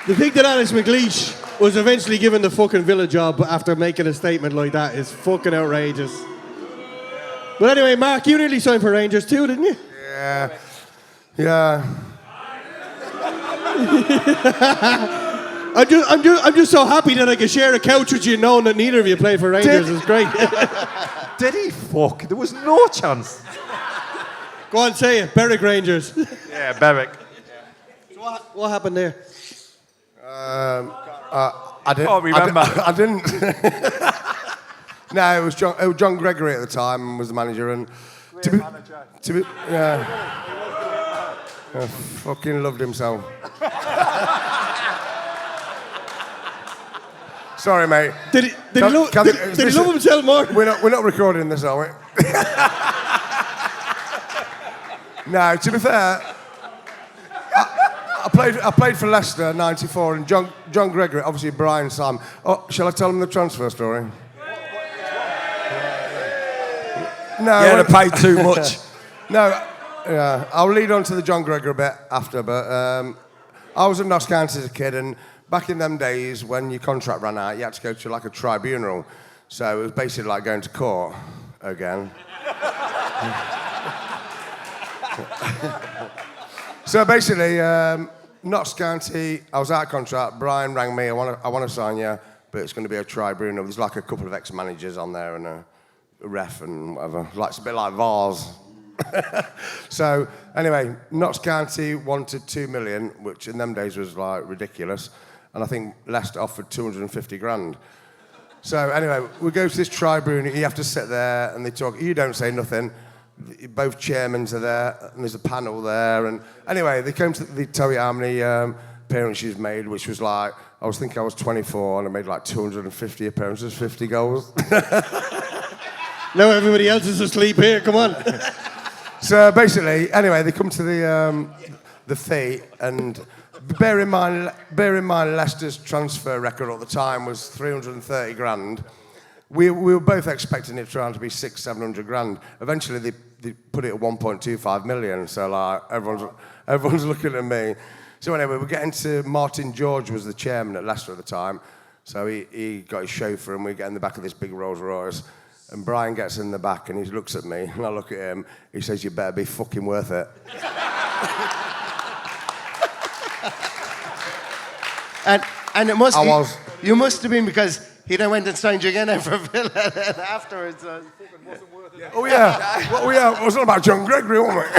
To think that Alex McLeish was eventually given the fucking Villa job after making a statement like that is fucking outrageous. But anyway, Mark, you nearly signed for Rangers too, didn't you? Yeah. I'm just so happy that I can share a couch with you knowing that neither of you played for Rangers. It's great. Did he? Fuck. There was no chance. Go on, say it. Berwick Rangers. Yeah, Berwick. So what happened there? I didn't. Oh, remember. I didn't. No, it was John Gregory at the time was the manager, and to be, Fucking loved himself. Sorry, mate. Did he love himself more? We're not recording this, are we? No, to be fair, I played for Leicester '94, and John Gregory, obviously Brian Sam. Oh, shall I tell him the transfer story? No, Yeah, they paid too much. No, yeah, I'll lead on to the John Gregory bit after, but I was at Notts County as a kid, and back in them days, when your contract ran out, you had to go to like a tribunal. So it was basically like going to court again. So basically, Notts County, I was out of contract. Brian rang me, I want to sign you, but it's going to be a tribunal. There's like a couple of ex-managers on there and a ref and whatever. Like, it's a bit like VARs. So anyway, Notts County wanted 2 million, which in them days was like ridiculous. And I think Leicester offered 250 grand. So anyway, we go to this tribunal, you have to sit there and they talk, you don't say nothing. Both chairmans are there and there's a panel there. And anyway, they tell you how many appearances you've made, which was like, I was 24 and I made like 250 appearances, 50 goals. Now everybody else is asleep here, come on. So basically, anyway, they come to the fee, and bear in mind, Leicester's transfer record at the time was 330 grand. We were both expecting it to be 600-700 grand. Eventually, they put it at 1.25 million. So like everyone's looking at me. So anyway, we're getting to Martin George was the chairman at Leicester at the time. So he got his chauffeur, and we get in the back of this big Rolls Royce. And Brian gets in the back and he looks at me and I look at him. He says, "You better be fucking worth it." And it must I be, was. You must have been, because he then went and signed you again for Villa afterwards. Oh yeah, it was all about John Gregory, wasn't it?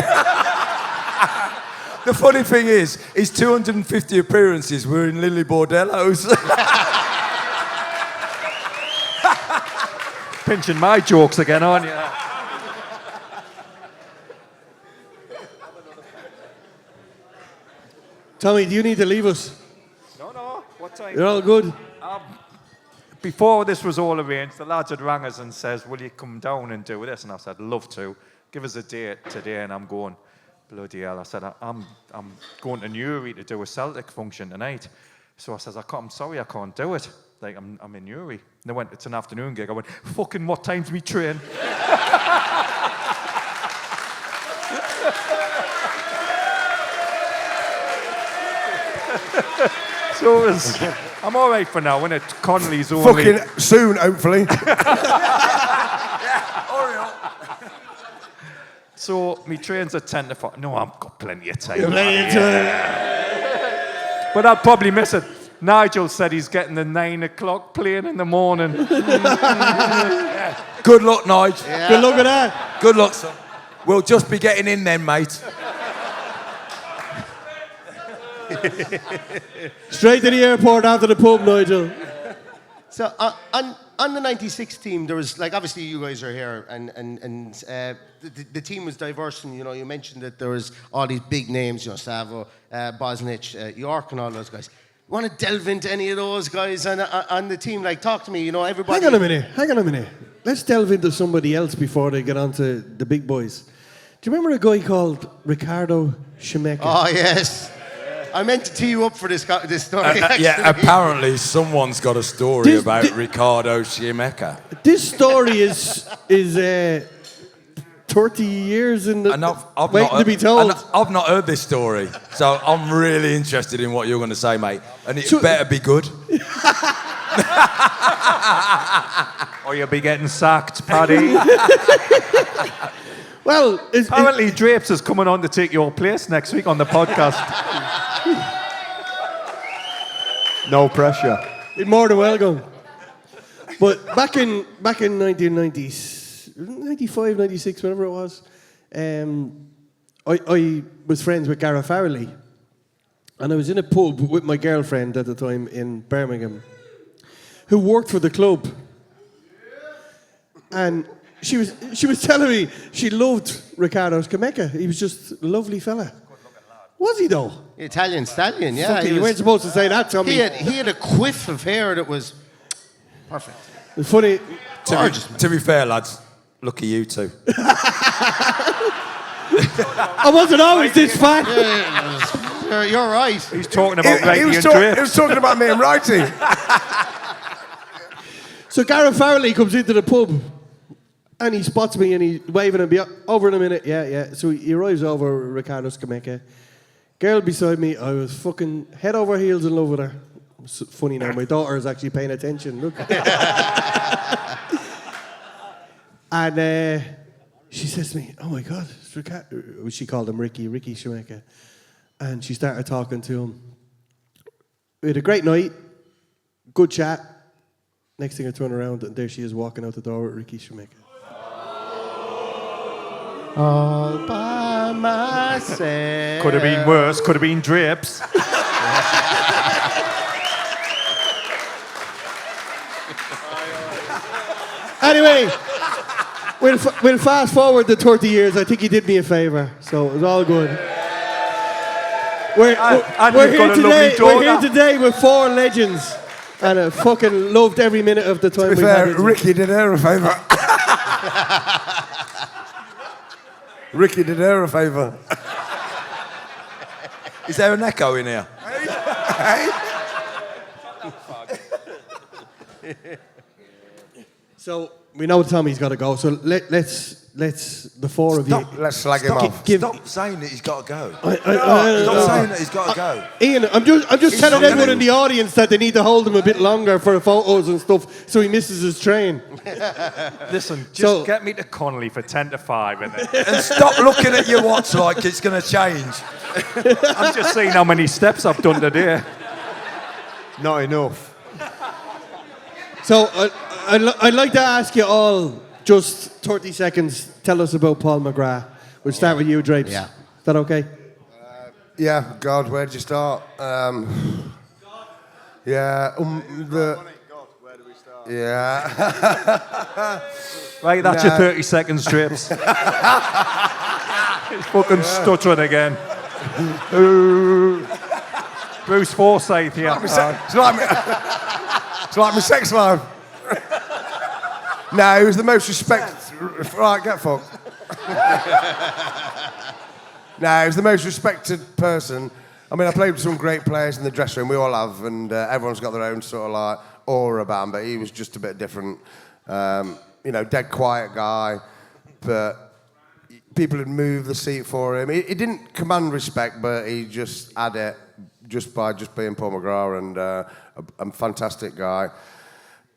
The funny thing is, his 250 appearances were in Lily Bordellos. Pinching my jokes again, aren't you? Tommy, do you need to leave us? No. What time? You're all good. Before this was all arranged, the lads had rang us and says, "Will you come down and do this?" And I said, "Love to. Give us a date today." And I'm going, bloody hell. I said, I'm going to Newry to do a Celtic function tonight. So I says, I'm sorry, I can't do it. Like, I'm in Newry. And they went, "It's an afternoon gig." I went, "Fucking what time's me train?" So it was, I'm all right for now, innit? Connolly's only... Fucking soon, hopefully. So me train's at 10 to 5. No, I've got plenty of time. But I'll probably miss it. Nigel said he's getting the 9 o'clock plane in the morning. Good luck, Nigel. Yeah. Good luck with that. Good luck, son. We'll just be getting in then, mate. Straight to the airport after the pub, Nigel. So on the '96 team, there was, like, obviously you guys are here, and the team was diverse, and you mentioned that there was all these big names, Savo, Bosnich, York, and all those guys. You want to delve into any of those guys on the team? Like, talk to me. Everybody. Hang on a minute. Let's delve into somebody else before they get on to the big boys. Do you remember a guy called Ricardo Schmecka? Oh yes. I meant to tee you up for this story. Yeah, apparently someone's got a story about Ricardo Schmecka. This story is 30 years in the waiting to be told. And I've not heard this story, so I'm really interested in what you're going to say, mate. And it better be good. Or you'll be getting sacked, Paddy. Well, apparently Drapes is coming on to take your place next week on the podcast. No pressure. You're more than welcome. But back in 1995, 96, whatever it was, I was friends with Gareth Farrelly. And I was in a pub with my girlfriend at the time in Birmingham, who worked for the club. And she was telling me she loved Ricardo Schmecka. He was just a lovely fella. Was he though? Italian stallion, yeah. Fucking, you weren't supposed to say that to me. He had a quiff of hair that was perfect. It's funny. To be fair, lads, look at you two. I wasn't always this fat. You're right. He's talking about He Wrighty was, and Draper. he was talking about me and Wrighty. So Gareth Farrelly comes into the pub and he spots me and he's waving and be over in a minute. Yeah. So he arrives over Ricardo Scamacca. Girl beside me, I was fucking head over heels in love with her. It's funny now, my daughter is actually paying attention. Look. And she says to me, "Oh my God, it's Ricardo." She called him Ricky Scamacca. And she started talking to him. We had a great night, good chat. Next thing I turn around and there she is walking out the door with Ricky Scamacca. All by myself. Could have been worse. Could have been Drapes. Anyway, we'll fast forward to 30 years. I think he did me a favour, so it was all good. We're here today with 4 legends, and I fucking loved every minute of the time To be we had. fair, Ricky did her a favour. Ricky did her a favour. Is there an echo in here? So we know Tommy's got to go. So let's the 4 of you. Let's slag him off. Stop saying that he's got to go. Stop saying that he's got to go. Ian, I'm just telling everyone in the audience that they need to hold him a bit longer for photos and stuff, so he misses his train. Listen, just get me to Connolly for 10 to 5 and stop looking at your watch like it's going to change. I'm just seeing how many steps I've done today. Not enough. So I'd like to ask you all, just 30 seconds, tell us about Paul McGrath. We'll start with you, Drapes. Yeah. Is that okay? Yeah, God, where did you start? Yeah, yeah. Right, that's your 30 seconds, Drapes. He's fucking stuttering again. Bruce Forsyth here. It's like my sex life. No, he was the most Right, get fucked. No, he was the most respected person. I mean, I played with some great players in the dressing room. We all have, and everyone's got their own sort of like aura about him. But he was just a bit different. Dead quiet guy, but people would move the seat for him. He didn't command respect, but he just had it just by being Paul McGrath, and a fantastic guy.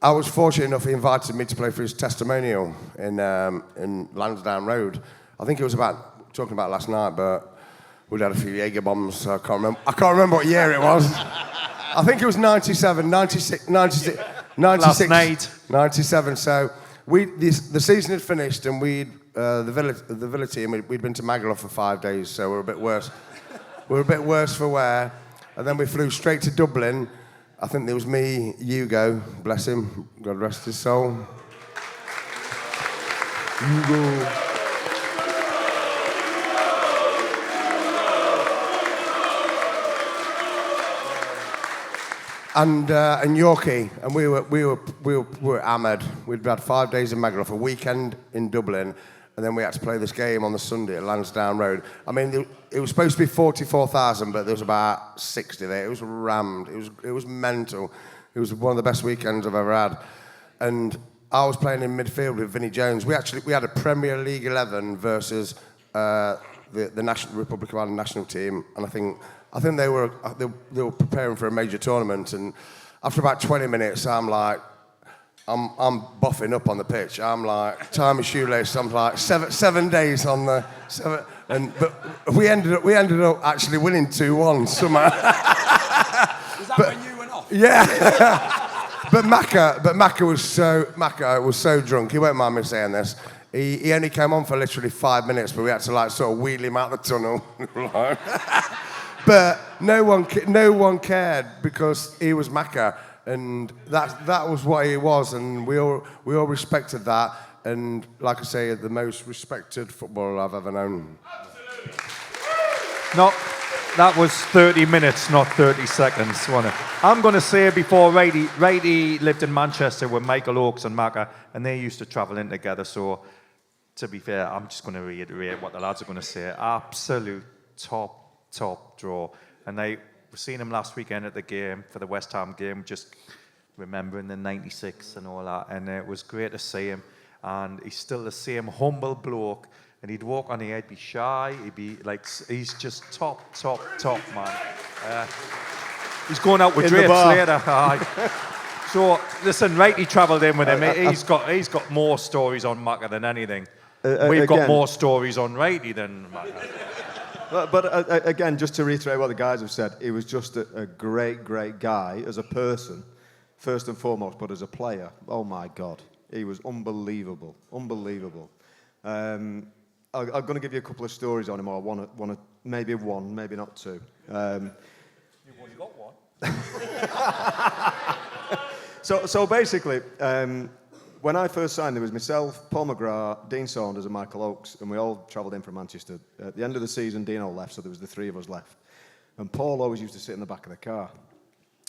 I was fortunate enough he invited me to play for his testimonial in Lansdowne Road. I think it was talking about last night, but we'd had a few Jaeger bombs, so I can't remember what year it was. I think it was 97, 96, 96, 96 Last night. 97. So the season had finished, and the Villa team, we'd been to Magaluf for 5 days, so we're a bit worse. We're a bit worse for wear. And then we flew straight to Dublin. I think there was me, Hugo, bless him, God rest his soul. Hugo. And Yorkie, and we were hammered. We'd had 5 days in Magaluf, a weekend in Dublin, and then we had to play this game on the Sunday at Lansdowne Road. I mean, it was supposed to be 44,000, but there was about 60 there. It was rammed. It was mental. It was one of the best weekends I've ever had. And I was playing in midfield with Vinnie Jones. We had a Premier League 11 versus the National Republic of Ireland national team, and I think they were preparing for a major tournament. And after about 20 minutes, I'm buffing up on the pitch. I'm like, tie my shoelace. I'm like 7 days on the 7, but we ended up actually winning 2-1 somehow. Was that when you went off? Yeah. But Macca was so drunk. He won't mind me saying this. He only came on for literally 5 minutes, but we had to sort of wheel him out the tunnel. But no one cared because he was Macca. And that was what he was, and we all respected that. And like I say, the most respected footballer I've ever known. That was 30 minutes, not 30 seconds, wasn't it? I'm going to say before, Righty lived in Manchester with Michael Oakes and Macca, and they used to travel in together. So, to be fair, I'm just going to reiterate what the lads are going to say. Absolute top draw. And we've seen him last weekend at the game, for the West Ham game, just remembering the 96 and all that. And it was great to see him. And he's still the same humble bloke. And he'd walk on the he'd be shy, he'd be like, he's just top, man. He's going out with In the Drapes bar. later. Aye. So, listen, Wright, he travelled in with him. He's got more stories on Macca than anything. We've got again- more stories on Righty than Macca. But again, just to reiterate what the guys have said, he was just a great guy as a person, first and foremost, but as a player, oh my God, he was unbelievable. I'm going to give you a couple of stories on him, or one, maybe one, maybe not two. You've only got one. So basically, when I first signed, there was myself, Paul McGrath, Dean Saunders and Michael Oakes, and we all travelled in from Manchester. At the end of the season, Dino left, so there was the three of us left. And Paul always used to sit in the back of the car.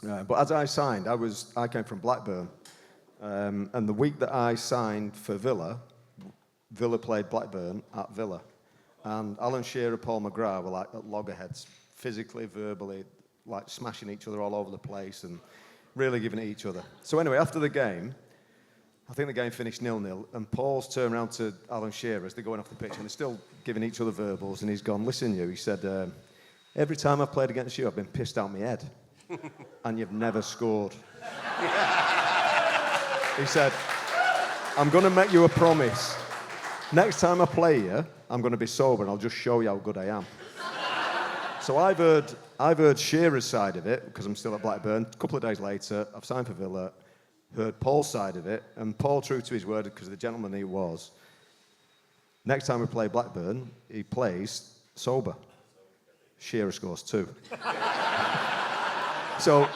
But as I signed, I came from Blackburn. And the week that I signed for Villa played Blackburn at Villa. And Alan Shearer, Paul McGrath were like at loggerheads, physically, verbally, like smashing each other all over the place and really giving it each other. So anyway, after the game, I think the game finished 0-0, and Paul's turned around to Alan Shearer as they're going off the pitch, and they're still giving each other verbals, and he's gone, listen, he said, every time I've played against you, I've been pissed out my head, and you've never scored. He said, I'm going to make you a promise. Next time I play you, I'm going to be sober and I'll just show you how good I am. So I've heard Shearer's side of it, because I'm still at Blackburn. A couple of days later, I've signed for Villa, heard Paul's side of it, and Paul, true to his word, because the gentleman he was, next time we play Blackburn, he plays sober. Shearer scores 2. So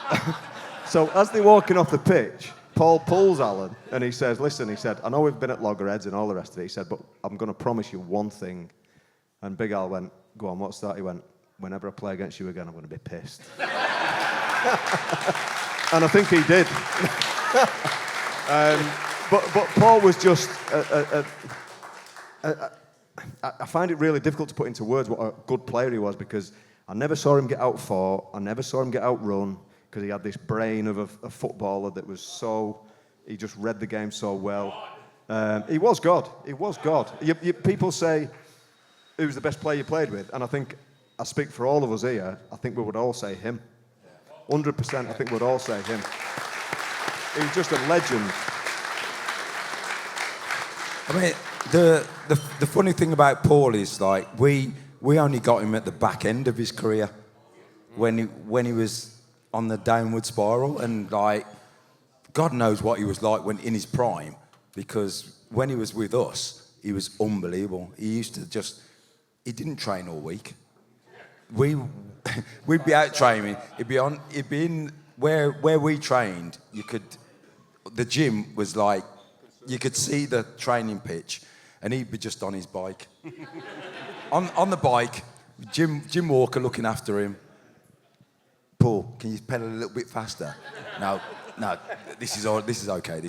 as they're walking off the pitch, Paul pulls Alan and he says, listen, he said, I know we've been at loggerheads and all the rest of it. He said, but I'm going to promise you one thing. And Big Al went, go on, what's that? He went, whenever I play against you again, I'm going to be pissed. And I think he did. But Paul was just, I find it really difficult to put into words what a good player he was, because I never saw him get out-fought, I never saw him get outrun, because he had this brain of a footballer that was he just read the game so well. He was God. People say, who's the best player you played with? And I think, I speak for all of us here, I think we would all say him. 100%, I think we'd all say him. He was just a legend. I mean, the funny thing about Paul is, like, we only got him at the back end of his career, when he was on the downward spiral, and like, God knows what he was like when in his prime, because when he was with us, he was unbelievable. He used to he didn't train all week. We'd be out training. He'd be in where we trained. The gym was like, you could see the training pitch, and he'd be just on his bike, on the bike. Jim Walker looking after him. Paul, can you pedal a little bit faster? No, this is okay.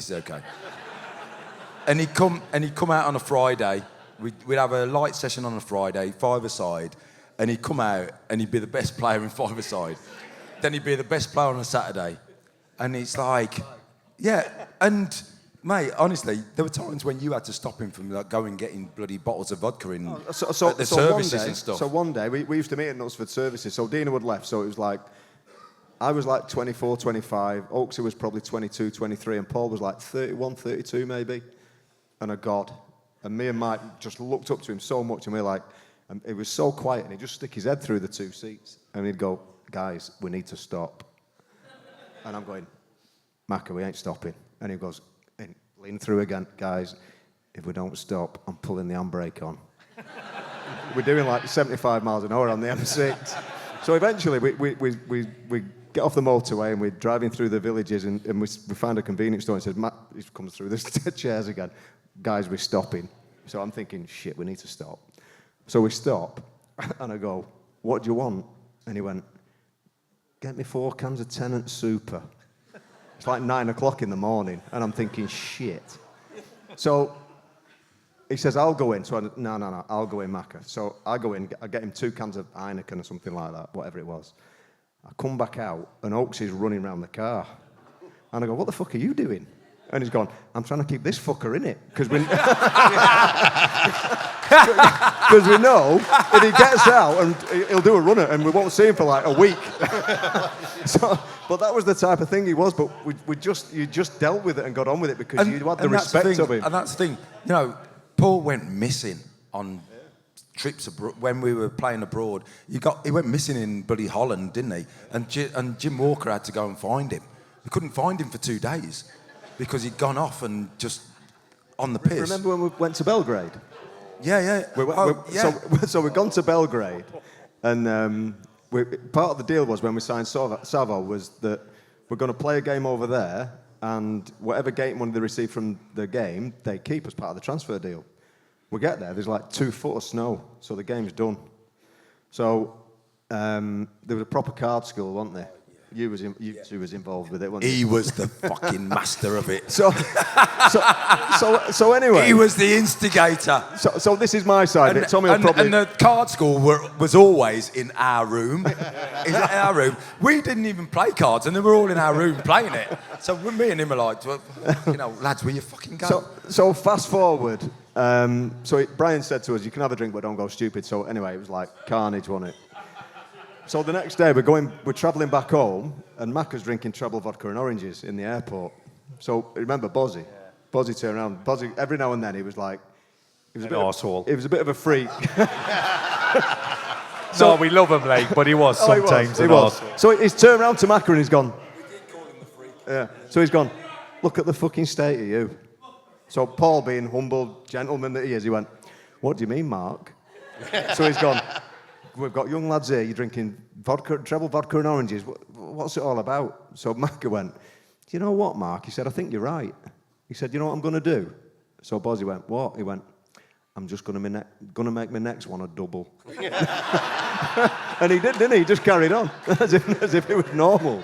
And he'd come out on a Friday. We'd have a light session on a Friday, 5-a-side, and he'd come out and he'd be the best player in 5-a-side. Then he'd be the best player on a Saturday. And it's like, yeah, and mate, honestly, there were times when you had to stop him from like going and getting bloody bottles of vodka in at the services and stuff. So one day, we used to meet at Knutsford services, so Dina had left, so it was like, I was like 24, 25, Oaksy was probably 22, 23, and Paul was like 31, 32 maybe, and a god. And me and Mike just looked up to him so much, and we were like, and it was so quiet, and he'd just stick his head through the 2 seats, and he'd go, guys, we need to stop. And I'm going, Macca, we ain't stopping. And he goes, and lean through again, guys, if we don't stop, I'm pulling the handbrake on. We're doing like 75 miles an hour on the M6. So eventually we get off the motorway and we're driving through the villages and we found a convenience store and said, Matt, he comes through the chairs again. Guys, we're stopping. So I'm thinking, shit, we need to stop. So we stop and I go, what do you want? And he went, get me 4 cans of Tennant Super. It's like 9 o'clock in the morning, and I'm thinking, shit. So he says, I'll go in. So no, I'll go in, Macca. So I go in, I get him 2 cans of Heineken or something like that, whatever it was. I come back out, and Oaks is running around the car. And I go, what the fuck are you doing? And he's gone, I'm trying to keep this fucker in it. Because we know if he gets out, and he'll do a runner, and we won't see him for like a week. But that was the type of thing he was. But you just dealt with it and got on with it because you had the respect of him. And that's the thing. You know, Paul went missing on trips abroad when we were playing abroad. He went missing in bloody Holland, didn't he? And Jim Walker had to go and find him. We couldn't find him for 2 days because he'd gone off and just on the piss. Remember when we went to Belgrade? Yeah. So we'd gone to Belgrade, and part of the deal was when we signed Savo was that we're going to play a game over there, and whatever gate money they receive from the game, they keep as part of the transfer deal. We get there, there's like 2 foot of snow, so the game's done. So there was a proper card school, wasn't there? You two was involved with it, wasn't He was the fucking master of it. So anyway, he was the instigator. So this is my side. And the card school was always in our room. We didn't even play cards, and they were all in our room playing it. So me and him were like, well, lads, will you fucking go? So fast forward. Brian said to us, you can have a drink, but don't go stupid. So anyway, it was like carnage, wasn't it? So the next day we're travelling back home, and Macca's drinking treble vodka and oranges in the airport. So remember Bozzy? Yeah. Bozzy turned around. Bozzy, every now and then he was like, he was a bit of a freak. No, we love him, like, but he was sometimes an arsehole. So he's turned around to Macca and he's gone. We did call him the freak. Yeah. So he's gone, look at the fucking state of you. So Paul, being humble gentleman that he is, he went, what do you mean, Mark? So he's gone, we've got young lads here, you're drinking treble vodka and oranges. What's it all about? So Macca went, you know what, Mark? He said, I think you're right. He said, you know what I'm going to do? So Bozzy went, what? He went, I'm just going to make my next one a double. And he did, didn't he? He just carried on, as if it was normal.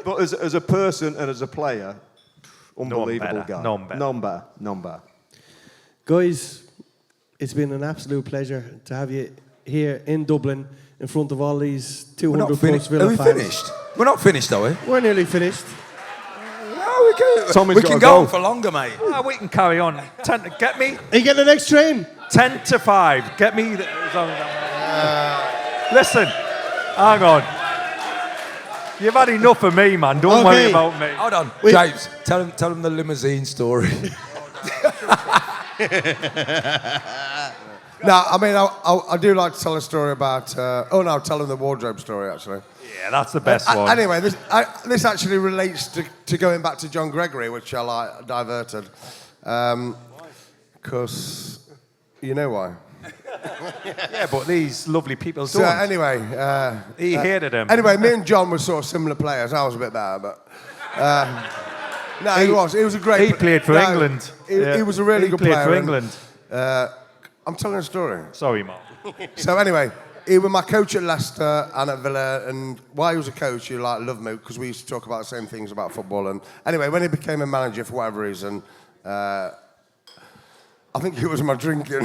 But as a person and as a player, unbelievable guy. None better. Guys, it's been an absolute pleasure to have you here in Dublin in front of all these 200 plus Villa fans. Are we finished? We're not finished, are we? We're nearly finished. No, we can go on for longer, mate. Oh, we can carry on. Get me. Are you getting the next train? 10 to 5. Get me. Listen, hang on. You've had enough of me, man. Don't worry about me. Hold on, James. Tell him the limousine story. No, I mean, I do like to tell a story about... tell them the wardrobe story, actually. Yeah, that's the best one. Anyway, this actually relates to going back to John Gregory, which I diverted. Because you know why. Yeah, but these lovely people don't. So anyway... he hated him. Anyway, me and John were sort of similar players. I was a bit better, but... no, he was. He was a great... He played for England. He was a really good player. He played for England. I'm telling a story. Sorry, Mark. So anyway, he was my coach at Leicester and at Villa, and while he was a coach, he loved me because we used to talk about the same things about football. And anyway, when he became a manager for whatever reason, I think it was my drinking.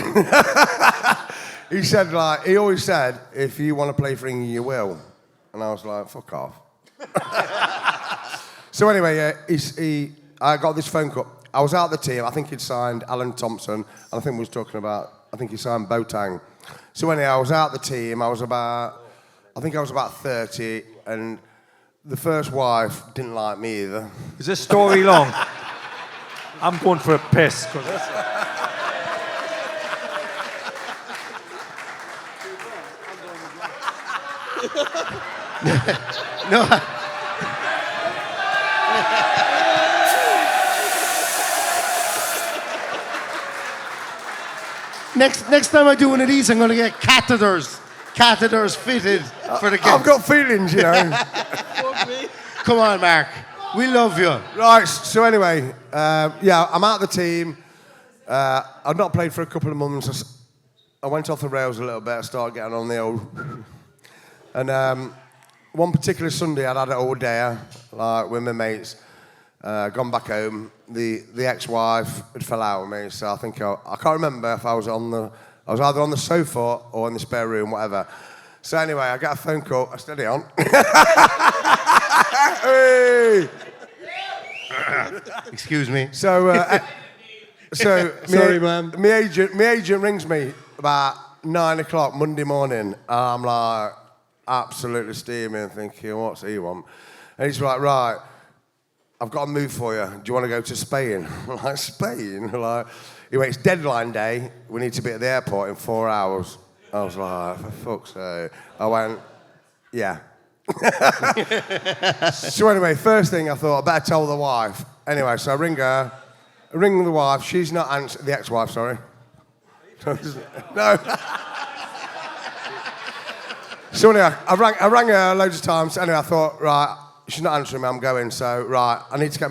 He said, he always said, if you want to play for England, you will. And I was like, fuck off. So anyway, I got this phone call. I was out of the team. I think he'd signed Alan Thompson, and I think he signed Boateng. So anyway, I was out of the team. I was about 30, and the first wife didn't like me either. Is this story long? I'm going for a piss. No. Next time I do one of these, I'm going to get catheters fitted for the kids. I've got feelings, you know. Come on, Mark. We love you. Right, so anyway, I'm out of the team. I'd not played for a couple of months. I went off the rails a little bit. I started getting on the old... And one particular Sunday, I'd had it all day, like, with my mates. Gone back home. The ex-wife had fell out with me, so I think I can't remember if I was either on the sofa or in the spare room, whatever. So anyway, I got a phone call. Steady on. Hey! Excuse me. So, Sorry, ma'am. My agent rings me about 9 o'clock Monday morning. And I'm like, absolutely steaming, thinking, what's he want? And he's like, right, I've got a move for you. Do you want to go to Spain? I'm like, Spain? Like, anyway, it's deadline day. We need to be at the airport in 4 hours. I was like, for fuck's sake. I went, yeah. So anyway, first thing I thought, I better tell the wife. Anyway, so I ring her, ring the wife. She's not answering, the ex-wife, sorry. No. So anyway, I rang her loads of times. Anyway, I thought, right, she's not answering me. I'm going. So right, I need to get.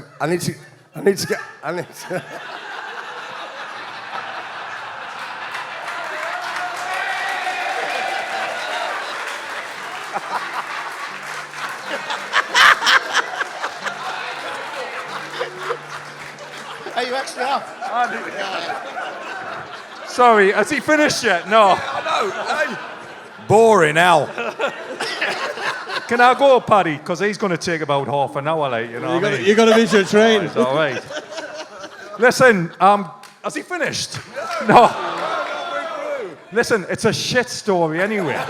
Are you actually off? Sorry, has he finished yet? No. Boring, Al. Can I go, Paddy? Because he's going to take about half an hour, like, you know what I mean? You got to miss your train. It's all right. Listen, has he finished? No. Listen, it's a shit story anyway.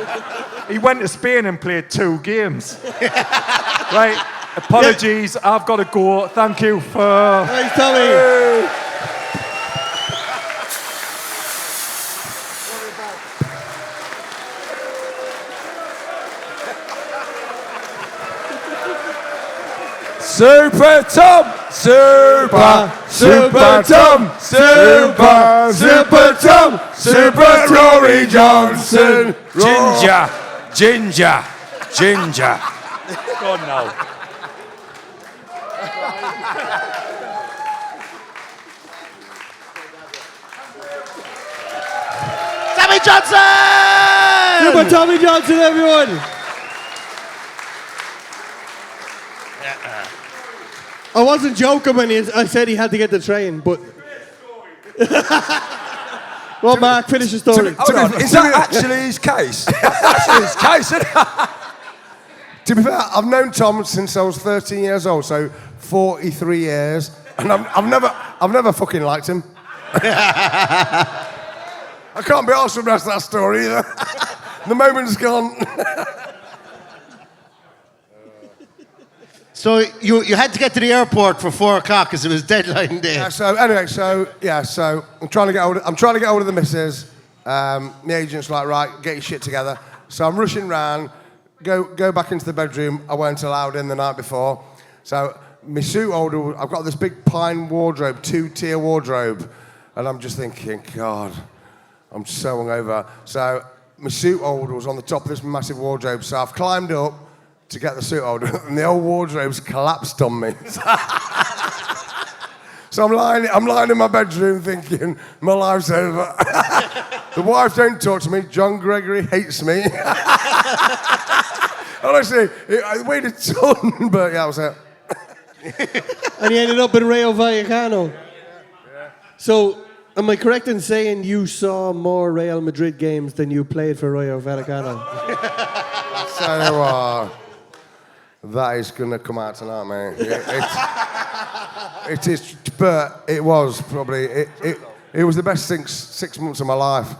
He went to Spain and played 2 games. Right, apologies, I've got to go. Thank you for... Thanks, Tommy. Super Tom! Super Tom! Super Tom! Super Rory Johnson! Ginger! God, no. Tommy Johnson! Super Tommy Johnson, everyone. I wasn't joking when I said he had to get the train, but... Well, Mark, finish the story. Hold on, is that actually his case? That's actually his case, isn't it? To be fair, I've known Tom since I was 13 years old, so 43 years, and I've never fucking liked him. I can't be arsed with the rest of that story either. The moment's gone. So you had to get to the airport for 4 o'clock because it was deadline day. Yeah, so anyway, so I'm trying to get hold of the missus. My agent's like, right, get your shit together. So I'm rushing round, go back into the bedroom. I weren't allowed in the night before. So my suit holder, I've got this big pine wardrobe, 2-tier wardrobe, and I'm just thinking, God, I'm so hungover. So my suit holder was on the top of this massive wardrobe. So I've climbed up to get the suit holder, and the whole wardrobe's collapsed on me. So I'm lying in my bedroom thinking, my life's over. The wife don't talk to me. John Gregory hates me. Honestly, it weighed a ton, but yeah, that was it. And he ended up in Rayo Vallecano. Yeah. So, am I correct in saying you saw more Real Madrid games than you played for Rayo Vallecano? So, that is going to come out tonight, mate. It is, but it was probably, it was the best 6 months of my life.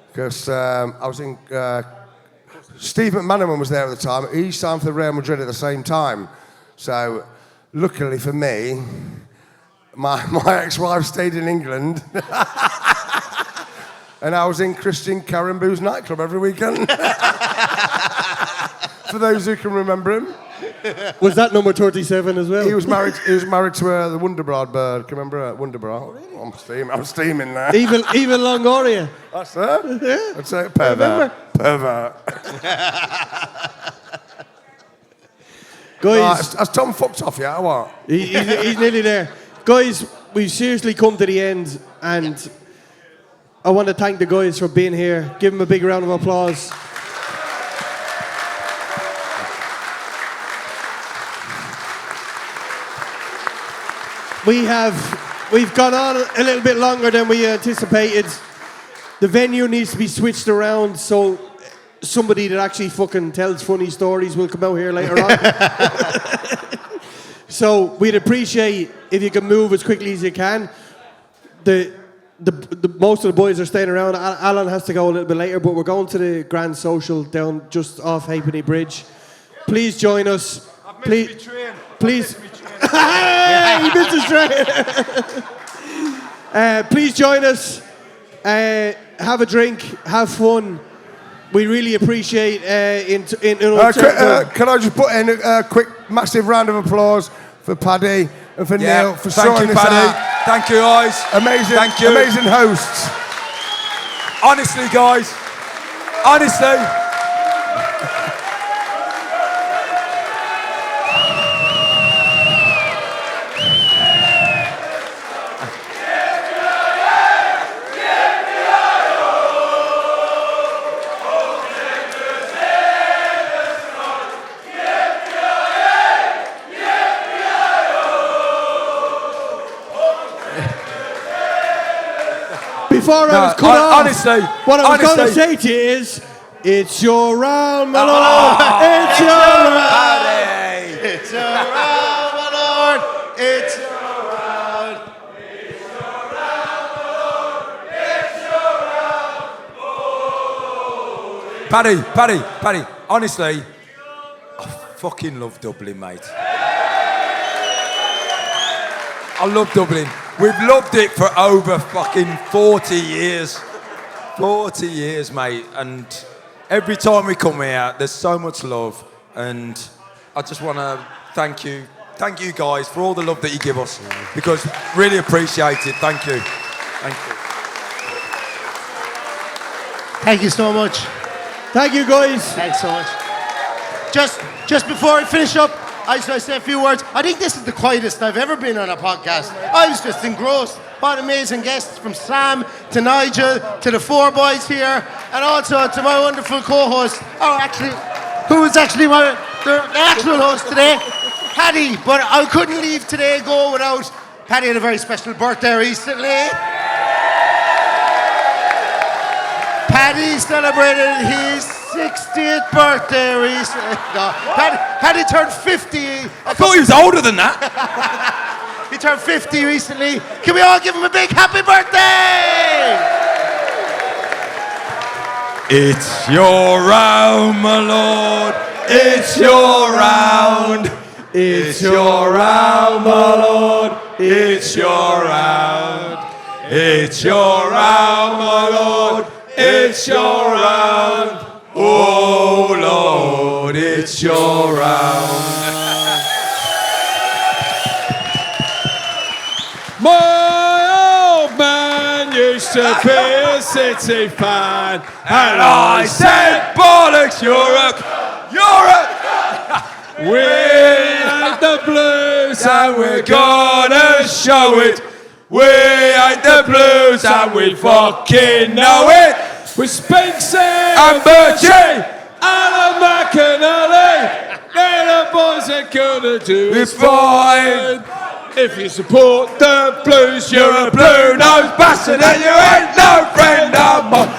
Because I was in, Steve McManaman was there at the time. He signed for the Real Madrid at the same time. So, luckily for me, my ex-wife stayed in England. And I was in Christian Carambou's nightclub every weekend. For those who can remember him. Was that number 37 as well? He was married to the Wonderbra bird. Can you remember her? Wonderbra? Oh, really? I'm steaming there. Even Longoria. That's her? Yeah. I'd say pervert. Guys, has Tom fucked off yet or what? He's nearly there. Guys, we've seriously come to the end, and I want to thank the guys for being here. Give them a big round of applause. We've gone on a little bit longer than we anticipated. The venue needs to be switched around so somebody that actually fucking tells funny stories will come out here later on. So we'd appreciate if you can move as quickly as you can. The most of the boys are staying around. Alan has to go a little bit later, but we're going to the Grand Social down just off Halfpenny Bridge. Please join us. Please. Hey, he missed his train. Please join us. Have a drink. Have fun. We really appreciate Can I just put in a quick, massive round of applause for Paddy and for Neil for sorting this out. Thank you, guys. Amazing. Thank you. Amazing hosts. Honestly, guys. Honestly. Before I was cut off, honestly, what I was going to say to you is, it's your round, my lord. It's your round. It's your round, my lord. It's your round. Paddy, honestly, I fucking love Dublin, mate. I love Dublin. We've loved it for over fucking 40 years. 40 years, mate. And every time we come here, there's so much love. And I just want to thank you guys for all the love that you give us. Because really appreciate it. Thank you. Thank you. Thank you so much. Thank you, guys. Thanks so much. Just before I finish up, I just want to say a few words. I think this is the quietest I've ever been on a podcast. I was just engrossed. What amazing guests, from Sam to Nigel to the four boys here, and also to my wonderful co-host, who is actually the actual host today, Paddy. But I couldn't leave today go without. Paddy had a very special birthday recently. Paddy celebrated his 60th birthday recently. No, Paddy turned 50. I thought he was older than that. He turned 50 recently. Can we all give him a big happy birthday? It's your round, my lord. It's your round. It's your round, my lord. It's your round. It's your round, my lord. It's your round. Oh Lord, it's your round. My old man used to be a City fan, and I said, bollocks, Europe. we ain't the Blues and we're gonna show it. We ain't the Blues and we fucking know it. With Spencer and Birchie, Alan McAnally, they're the boys that gonna do It's fine. If you support the Blues, You're a blue-nosed bastard and you ain't no friend of mine.